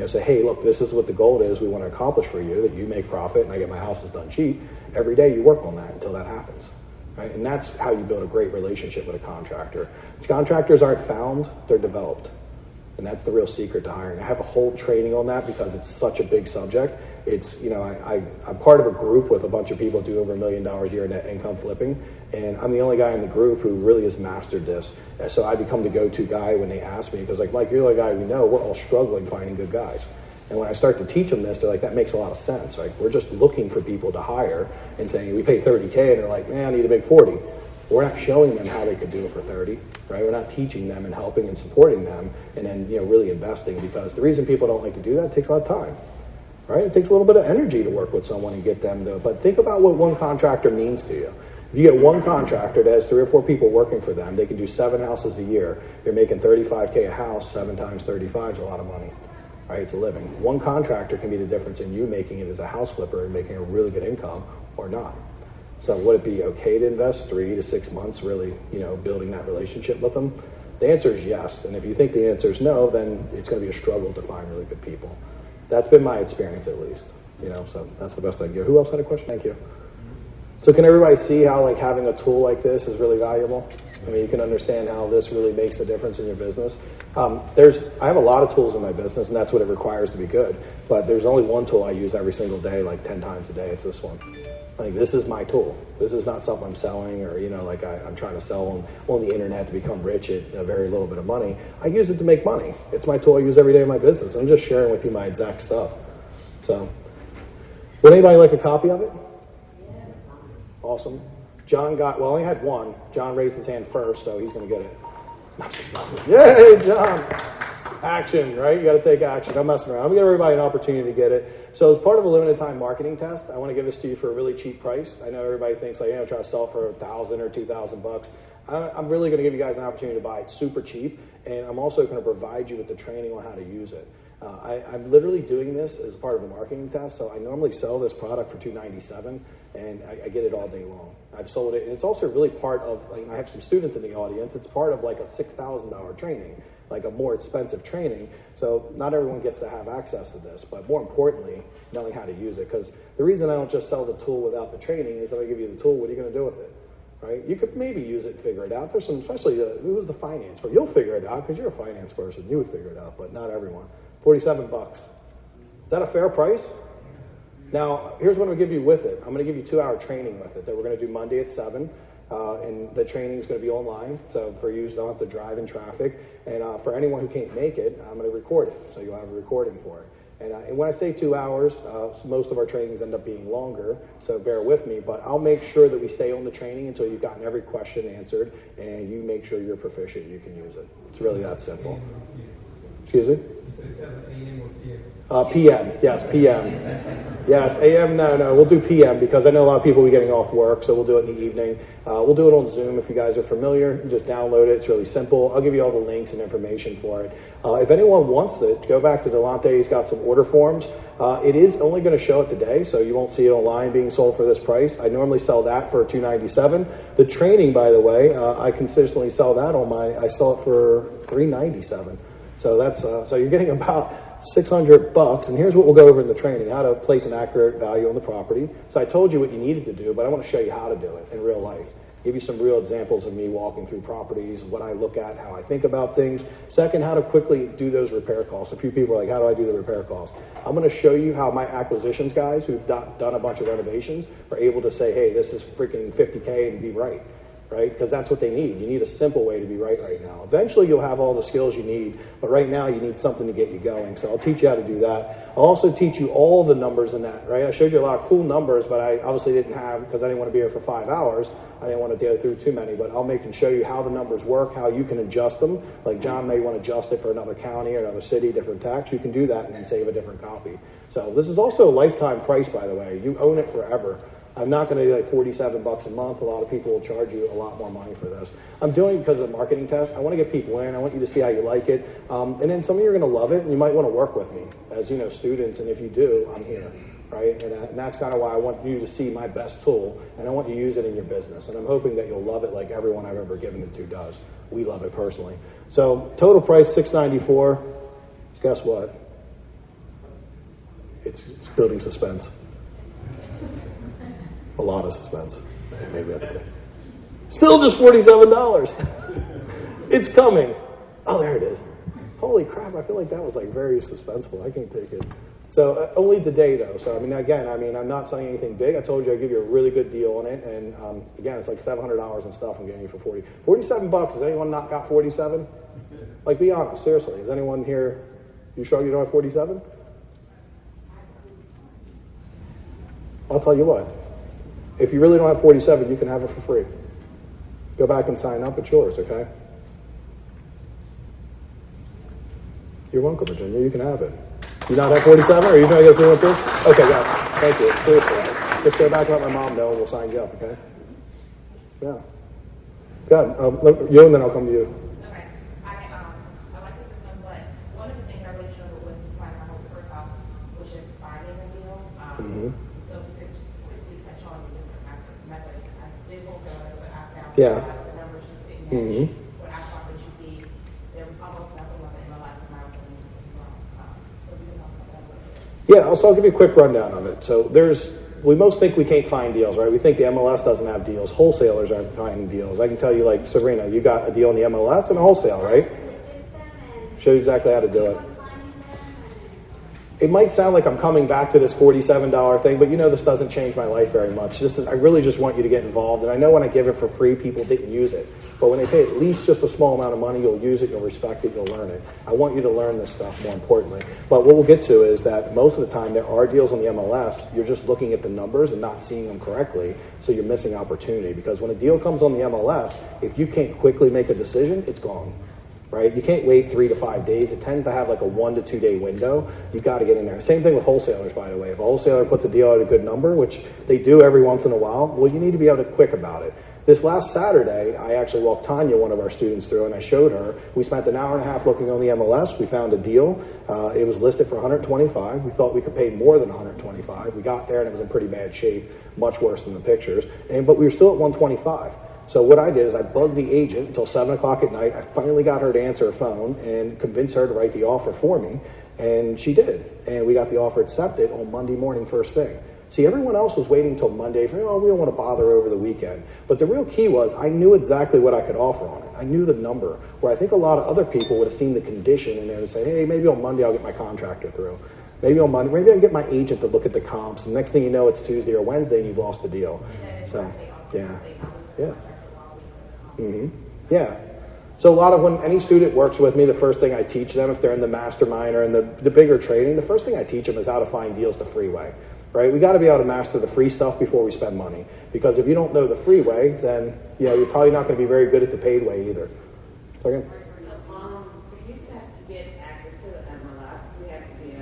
say, hey, look, this is what the goal is we want to accomplish for you, that you make profit and I get my houses done cheap. Every day you work on that until that happens. Right? And that's how you build a great relationship with a contractor. Contractors aren't found, they're developed. And that's the real secret to hiring. I have a whole training on that because it's such a big subject. It's, I'm part of a group with a bunch of people who do over $1 million a year in net income flipping. And I'm the only guy in the group who really has mastered this. And so I become the go-to guy when they ask me because, like, Mike, you're the guy we know. We're all struggling finding good guys. And when I start to teach them this, they're like, that makes a lot of sense. Like, we're just looking for people to hire and saying, we pay $30K. And they're like, man, I need to make 40. We're not showing them how they could do it for 30, right? We're not teaching them and helping and supporting them and then, really investing, because the reason people don't like to do that, it takes a lot of time, right? It takes a little bit of energy to work with someone and get them to, but think about what one contractor means to you. If you get one contractor that has 3 or 4 people working for them, they can do 7 houses a year. You're making $35K a house, 7 times 35 is a lot of money, right? It's a living. One contractor can be the difference in you making it as a house flipper and making a really good income or not. So would it be okay to invest 3 to 6 months really, building that relationship with them? The answer is yes. And if you think the answer is no, then it's going to be a struggle to find really good people. That's been my experience at least. So that's the best I can give. Who else had a question? Thank you. So can everybody see how having a tool like this is really valuable? I mean, you can understand how this really makes the difference in your business. I have a lot of tools in my business, and that's what it requires to be good. But there's only one tool I use every single day, like 10 times a day. It's this one. Like, this is my tool. This is not something I'm selling or, I'm trying to sell on the internet to become rich at a very little bit of money. I use it to make money. It's my tool I use every day in my business. I'm just sharing with you my exact stuff. So, would anybody like a copy of it? Awesome. John I only had one. John raised his hand first, so he's going to get it. I'm just messing. Yay, John! Action, right? You got to take action. I'm messing around. I'm going to give everybody an opportunity to get it. So as part of a limited time marketing test, I want to give this to you for a really cheap price. I know everybody thinks try to sell it for $1,000 or $2,000. I'm really going to give you guys an opportunity to buy it super cheap, and I'm also going to provide you with the training on how to use it. I'm literally doing this as part of a marketing test, so I normally sell this product for $297, and I get it all day long. I've sold it, and it's also really part of, like, I have some students in the audience, it's part of like a $6,000 training, like a more expensive training, so not everyone gets to have access to this, but more importantly, knowing how to use it, because the reason I don't just sell the tool without the training is if I give you the tool, what are you going to do with it? Right? You could maybe use it and figure it out. There's some, especially who's the finance person. You'll figure it out because you're a finance person. You would figure it out, but not everyone. $47. Is that a fair price? Now, here's what I'm going to give you with it. I'm going to give you 2-hour training with it that we're going to do Monday at 7. And the training is going to be online, so for you don't have to drive in traffic. And for anyone who can't make it, I'm going to record it, so you'll have a recording for it. And when I say 2 hours, most of our trainings end up being longer, so bear with me. But I'll make sure that we stay on the training until you've gotten every question answered, and you make sure you're proficient, you can use it. It's really that simple. Excuse me? PM, yes, PM. Yes, AM, no, we'll do PM because I know a lot of people will be getting off work, so we'll do it in the evening. We'll do it on Zoom if you guys are familiar. You just download it. It's really simple. I'll give you all the links and information for it. If anyone wants it, go back to Delonte. He's got some order forms. It is only going to show it today, so you won't see it online being sold for this price. I normally sell that for $297. The training, by the way, I consistently sell that I sell it for $397. So that's so you're getting about $600, and here's what we'll go over in the training: how to place an accurate value on the property. So I told you what you needed to do, but I want to show you how to do it in real life. Give you some real examples of me walking through properties, what I look at, how I think about things. Second, how to quickly do those repair costs. A few people are like, how do I do the repair costs? I'm going to show you how my acquisitions guys who've done a bunch of renovations are able to say, hey, this is freaking $50K and be right. Right? Because that's what they need. You need a simple way to be right now. Eventually you'll have all the skills you need, but right now you need something to get you going. So I'll teach you how to do that. I'll also teach you all the numbers in that, right? I showed you a lot of cool numbers, but I obviously didn't have, because I didn't want to be here for 5 hours. I didn't want to go through too many, but I'll make and show you how the numbers work, how you can adjust them. Like John may want to adjust it for another county or another city, different tax. You can do that and then save a different copy. So this is also a lifetime price, by the way. You own it forever. I'm not going to do like $47 a month. A lot of people will charge you a lot more money for this. I'm doing it because of the marketing test. I want to get people in. I want you to see how you like it. And then some of you are going to love it, and you might want to work with me as, students. And if you do, I'm here, right? And that's kind of why I want you to see my best tool, and I want you to use it in your business. And I'm hoping that you'll love it like everyone I've ever given it to does. We love it personally. So total price $694. Guess what? It's building suspense. A lot of suspense. Maybe still just $47. It's coming. Oh, there it is. Holy crap! I feel like that was like very suspenseful. I can't take it. So only today though. So I'm not selling anything big. I told you I'd give you a really good deal on it, and again, it's like $700 and stuff. I'm getting you for $47. Has anyone not got 47? Like, be honest, seriously. Is anyone here? You sure you don't have 47? I'll tell you what. If you really don't have 47, you can have it for free. Go back and sign up. It's yours, okay? You're welcome, Virginia. You can have it. You not have 47, or are you trying to get 312? Okay, yeah. Thank you. Seriously. Just go back and let my mom know, and we'll sign you up, okay? Yeah. Good. You, and then I'll come to you. Okay. I like the system, but one of the things I really struggled with buying my whole first house was just finding a deal. So if you could just quickly touch on the different methods. I did wholesale, but I found the numbers just didn't match what I thought they should be. There was almost nothing on the MLS and I was in so we can talk about that a little bit. Yeah, so I'll give you a quick rundown of it. So we most think we can't find deals, right? We think the MLS doesn't have deals. Wholesalers aren't finding deals. I can tell you, like, Sabrina, you got a deal on the MLS and a wholesale, right? Show you exactly how to do it. It might sound like I'm coming back to this $47 thing, but this doesn't change my life very much. I really just want you to get involved. And I know when I give it for free, people didn't use it. But when they pay at least just a small amount of money, you'll use it, you'll respect it, you'll learn it. I want you to learn this stuff more importantly. But what we'll get to is that most of the time there are deals on the MLS. You're just looking at the numbers and not seeing them correctly, so you're missing opportunity. Because when a deal comes on the MLS, if you can't quickly make a decision, it's gone. Right? You can't wait 3 to 5 days. It tends to have like a 1 to 2 day window. You've got to get in there. Same thing with wholesalers, by the way. If a wholesaler puts a deal at a good number, which they do every once in a while, well, you need to be able to quick about it. This last Saturday, I actually walked Tanya, one of our students, through, and I showed her. We spent an hour and a half looking on the MLS. We found a deal. It was listed for $125. We thought we could pay more than $125. We got there, and it was in pretty bad shape, much worse than the pictures. But we were still at $125. So what I did is I bugged the agent until 7 o'clock at night. I finally got her to answer her phone and convinced her to write the offer for me, and she did. And we got the offer accepted on Monday morning first thing. See, everyone else was waiting till Monday for, we don't want to bother over the weekend. But the real key was I knew exactly what I could offer on it. I knew the number, where I think a lot of other people would have seen the condition and they would say, hey, maybe on Monday I'll get my contractor through. Maybe on Monday, maybe I can get my agent to look at the comps. And next thing you know, it's Tuesday or Wednesday and you've lost the deal. So, yeah. Yeah. Yeah. So a lot of when any student works with me, the first thing I teach them, if they're in the mastermind or in the bigger training, the first thing I teach them is how to find deals the freeway. Right? We got to be able to master the free stuff before we spend money. Because if you don't know the freeway, then you're probably not going to be very good at the paid way either. Okay? For you to have to get access to the MLS, you have to be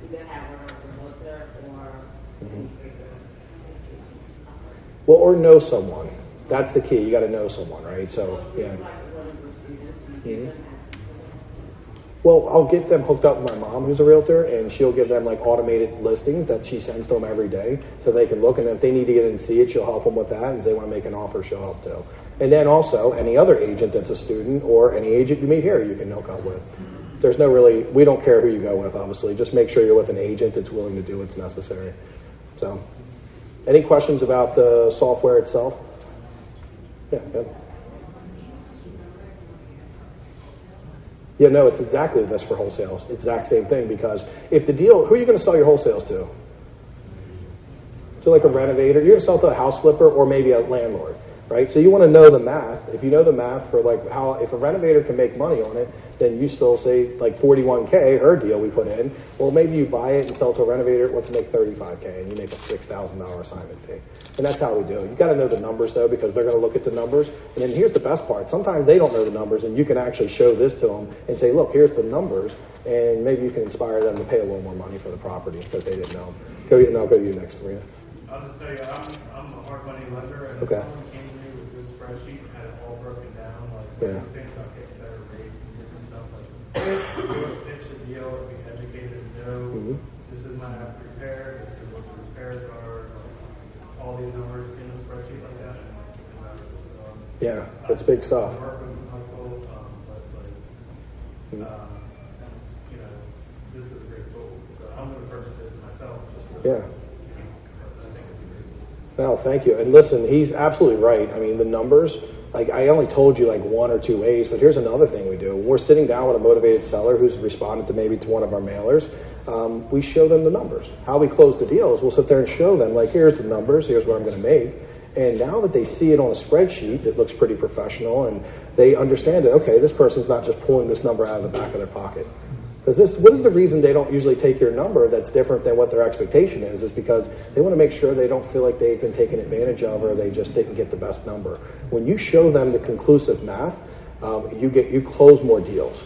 either have a realtor or Well, or know someone. That's the key. You got to know someone, right? So, yeah. Well, I'll get them hooked up with my mom, who's a realtor, and she'll give them like automated listings that she sends to them every day, so they can look. And if they need to get in and see it, she'll help them with that. And if they want to make an offer, she'll help too. And then also, any other agent that's a student or any agent you meet here, you can hook up with. There's no we don't care who you go with, obviously. Just make sure you're with an agent that's willing to do what's necessary. So, any questions about the software itself? Yeah, good. Yeah, no, it's exactly this for wholesales. It's the exact same thing, because if the deal, who are you going to sell your wholesales to? To like a renovator? You're going to sell to a house flipper or maybe a landlord, right? So you want to know the math. If you know the math for like if a renovator can make money on it, then you still say like 41K, her deal we put in. Well, maybe you buy it and sell to a renovator, it wants to make 35K, and you make a $6,000 assignment fee. And that's how we do it. You got to know the numbers though, because they're going to look at the numbers. And then here's the best part. Sometimes they don't know the numbers, and you can actually show this to them and say, look, here's the numbers, and maybe you can inspire them to pay a little more money for the property because they didn't know. I'll go to you next, Maria. I'll just tell you, I'm a hard money lender, and Okay. if someone came to me with this spreadsheet and had it all broken down, like Yeah. things about getting better rates and different stuff, like if you would pitch a deal, it'd be educated to know this is my after repair, this is what the repairs are, like, all these numbers in the spreadsheet like that. So, Yeah, that's big stuff. I work with Michael, but like, this is a great tool. So I'm going to purchase it myself. Yeah. No, thank you. And listen, he's absolutely right. I mean, the numbers, like I only told you like one or two ways, but here's another thing we do. When we're sitting down with a motivated seller who's responded to maybe to one of our mailers, we show them the numbers. How we close the deal is we'll sit there and show them, like, here's the numbers, here's what I'm going to make. And now that they see it on a spreadsheet that looks pretty professional and they understand it, okay, this person's not just pulling this number out of the back of their pocket. Because what is the reason they don't usually take your number that's different than what their expectation is because they want to make sure they don't feel like they've been taken advantage of or they just didn't get the best number. When you show them the conclusive math, you close more deals.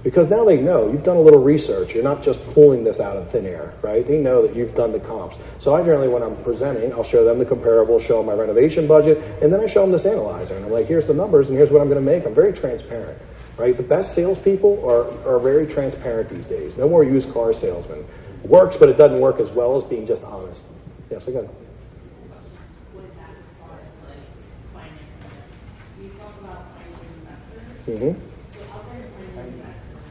Because now they know you've done a little research. You're not just pulling this out of thin air, right? They know that you've done the comps. So I generally, when I'm presenting, I'll show them the comparable, show them my renovation budget, and then I show them this analyzer. And I'm like, here's the numbers, and here's what I'm going to make. I'm very transparent. Right? The best salespeople are very transparent these days. No more used car salesmen. It works, but it doesn't work as well as being just honest. Yes, I got it. We talk about finding investors. Mm-hmm. So out there to find investors,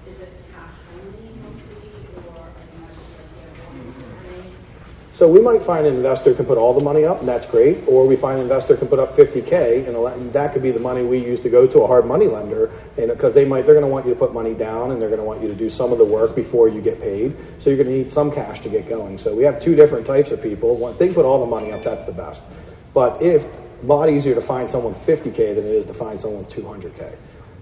is it cash only mostly, or are you actually like So we might find an investor can put all the money up, and that's great. Or we find an investor can put up $50K, and that could be the money we use to go to a hard money lender, and because they're going to want you to put money down, and they're going to want you to do some of the work before you get paid. So you're going to need some cash to get going. So we have two different types of people. If they put all the money up, that's the best. But a lot easier to find someone $50K than it is to find someone with $200K.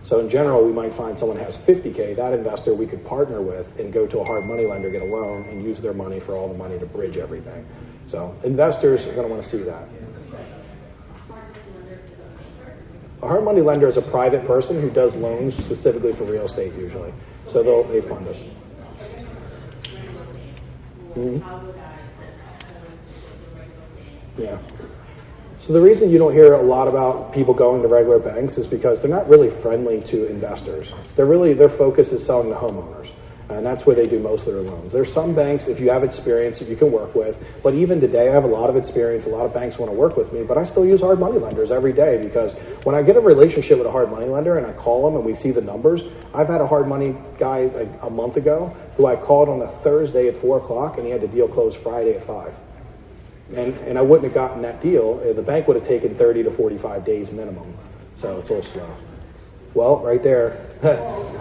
So in general, we might find someone has $50K. That investor we could partner with and go to a hard money lender, get a loan, and use their money for all the money to bridge everything. So investors are going to want to see that. A hard money lender is a private person who does loans specifically for real estate usually. So they fund us. Mm-hmm. Yeah. So the reason you don't hear a lot about people going to regular banks is because they're not really friendly to investors. Their focus is selling to homeowners. And that's where they do most of their loans. There's some banks, if you have experience, that you can work with. But even today, I have a lot of experience. A lot of banks want to work with me. But I still use hard money lenders every day because when I get a relationship with a hard money lender and I call them and we see the numbers, I've had a hard money guy like a month ago who I called on a Thursday at 4 o'clock and he had the deal closed Friday at 5. And I wouldn't have gotten that deal. The bank would have taken 30 to 45 days minimum. So it's a little slow. Well, right there.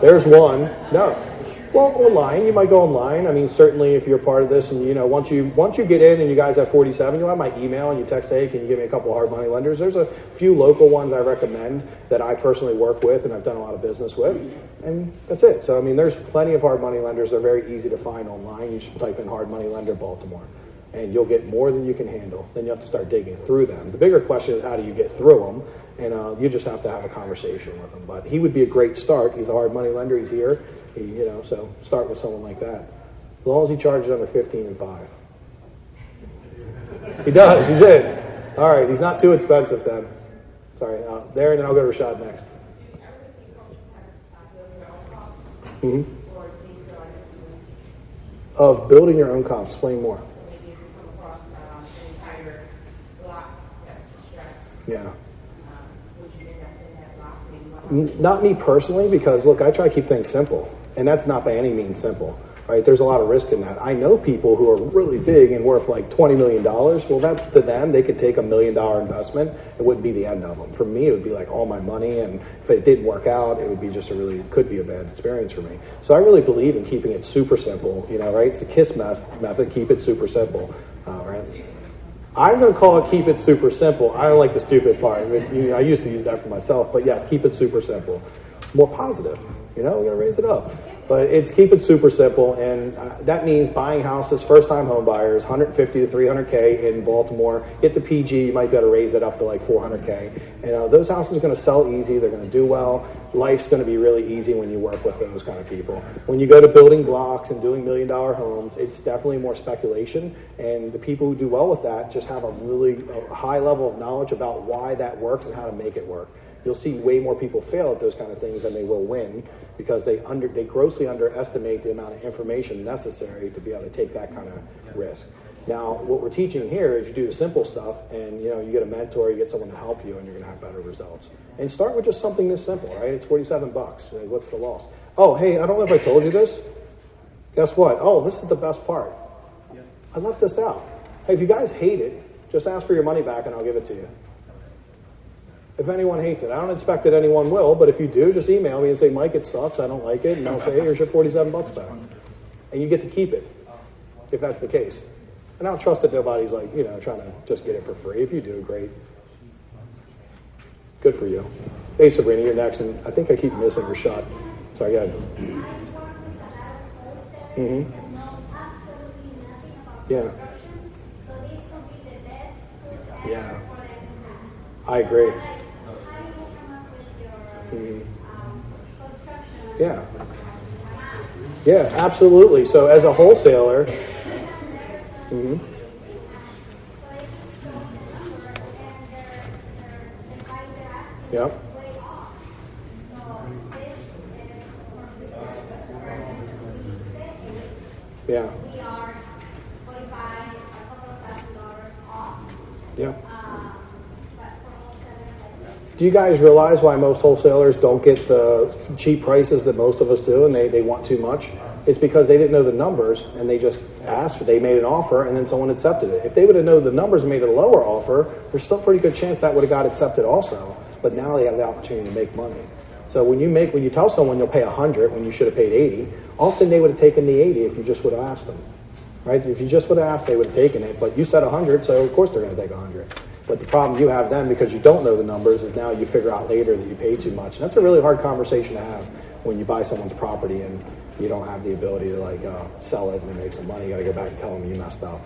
There's one. No. Well, online, you might go online. I mean, certainly if you're part of this and, once you get in and you guys have 47, you'll have my email and you text, hey, can you give me a couple of hard money lenders? There's a few local ones I recommend that I personally work with and I've done a lot of business with. And that's it. So, I mean, there's plenty of hard money lenders. They're very easy to find online. You just type in hard money lender Baltimore and you'll get more than you can handle. Then you have to start digging through them. The bigger question is how do you get through them? And you just have to have a conversation with him. But he would be a great start. He's a hard money lender. He's here. So start with someone like that. As long as he charges under 15 and 5. He does. He's in. All right. He's not too expensive then. Sorry. There, and then I'll go to Rashad next. Mm-hmm. Of building your own comps. Explain more. Yeah. Not me personally, because look, I try to keep things simple, and that's not by any means simple, right? There's a lot of risk in that. I know people who are really big and worth like $20 million. Well, that's to them. They could take $1 million investment. It wouldn't be the end of them. For me, it would be like all my money, and if it didn't work out, it would be just could be a bad experience for me. So I really believe in keeping it super simple, right? It's the KISS method. Keep it super simple, right? I'm going to call it keep it super simple. I don't like the stupid part. I used to use that for myself, but yes, keep it super simple. More positive. We're going to raise it up. But it's keep it super simple, and that means buying houses, first-time home buyers, 150 to 300K in Baltimore. Get the PG, you might be able to raise it up to like 400K. And those houses are going to sell easy. They're going to do well. Life's going to be really easy when you work with those kind of people. When you go to building blocks and doing $1 million homes, it's definitely more speculation. And the people who do well with that just have a really high level of knowledge about why that works and how to make it work. You'll see way more people fail at those kind of things than they will win because they grossly underestimate the amount of information necessary to be able to take that kind of risk. Now, what we're teaching here is you do the simple stuff and, you get a mentor, you get someone to help you, and you're going to have better results. And start with just something this simple, right? It's $47. What's the loss? Oh, hey, I don't know if I told you this. Guess what? Oh, this is the best part. I left this out. Hey, if you guys hate it, just ask for your money back and I'll give it to you. If anyone hates it. I don't expect that anyone will, but if you do, just email me and say, Mike, it sucks, I don't like it, and I'll say, hey, here's your $47 back. And you get to keep it, if that's the case. And I don't trust that nobody's like, trying to just get it for free. If you do, great. Good for you. Hey, Sabrina, you're next, and I think I keep missing your shot. Sorry, go ahead. Mm-hmm. Yeah. Yeah. I agree. Yeah. Yeah, absolutely. So as a wholesaler, Yep. Yeah. Yeah. Do you guys realize why most wholesalers don't get the cheap prices that most of us do, and they want too much? It's because they didn't know the numbers, and they just asked, they made an offer, and then someone accepted it. If they would have known the numbers and made a lower offer, there's still a pretty good chance that would have got accepted also. But now they have the opportunity to make money. So when you tell someone you'll pay 100 when you should have paid 80, often they would have taken the 80 if you just would have asked them. Right? If you just would have asked, they would have taken it. But you said 100, so of course they're going to take 100. But the problem you have then, because you don't know the numbers, is now you figure out later that you paid too much. And that's a really hard conversation to have when you buy someone's property and you don't have the ability to sell it and then make some money. You got to go back and tell them you messed up.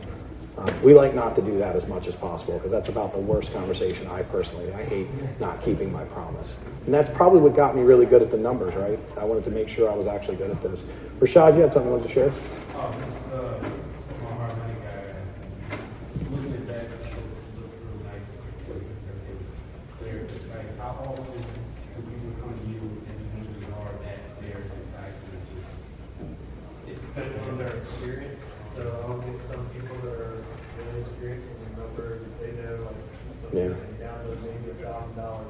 We like not to do that as much as possible because that's about the worst conversation I hate not keeping my promise. And that's probably what got me really good at the numbers, right? I wanted to make sure I was actually good at this. Rashad, you had something you wanted to share? This is my hard money guy. Looking at that, it looked really nice. experience. So I'll get some people that are really experienced in the numbers. They know like Yeah. down to maybe $1,000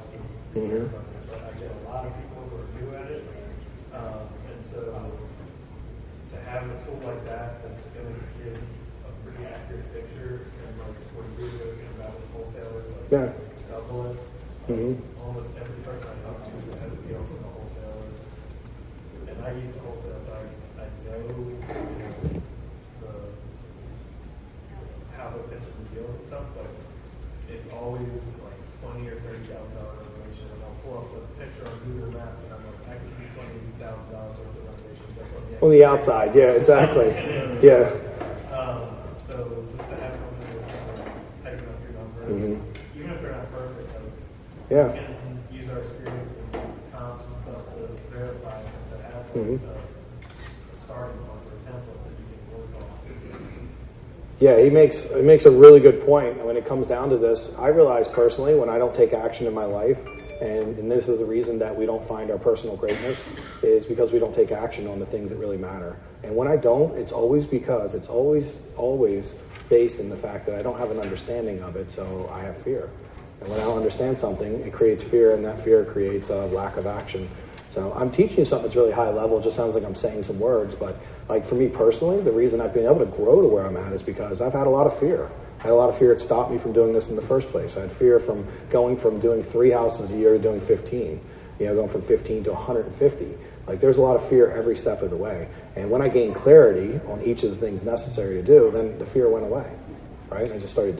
to Mhm. numbers. But I get a lot of people who are new at it, and so to have a tool like that that's going to give a pretty accurate picture, and like what you're talking about with wholesalers, like Yeah. double it. Mhm. Almost every person I talk to has a deal from a wholesaler, and I use the wholesale, so I know the how to pitch the deal and stuff, but it's always like $20,000 or $30,000 renovation, and I'll pull up the picture on Google Maps, and I'm like, I can see $20,000 worth of renovation just On the outside, yeah, exactly. Yeah. So just to have something that's kind of typing up your numbers, Mhm. even if they're not perfect, like Yeah. we can use our experience and comps and stuff to verify and to have like Mhm. a starting point or a template that you can work on. Yeah, he makes a really good point. And when it comes down to this, I realize personally when I don't take action in my life, and this is the reason that we don't find our personal greatness, is because we don't take action on the things that really matter. And when I don't, it's always because it's always based in the fact that I don't have an understanding of it, so I have fear. And when I don't understand something, it creates fear, and that fear creates a lack of action. So I'm teaching you something that's really high level. It just sounds like I'm saying some words, but like for me personally, the reason I've been able to grow to where I'm at is because I've had a lot of fear. I had a lot of fear. It stopped me from doing this in the first place. I had fear from going from doing 3 houses a year to doing 15. Going from 15 to 150. Like there's a lot of fear every step of the way. And when I gained clarity on each of the things necessary to do, then the fear went away, right? I just started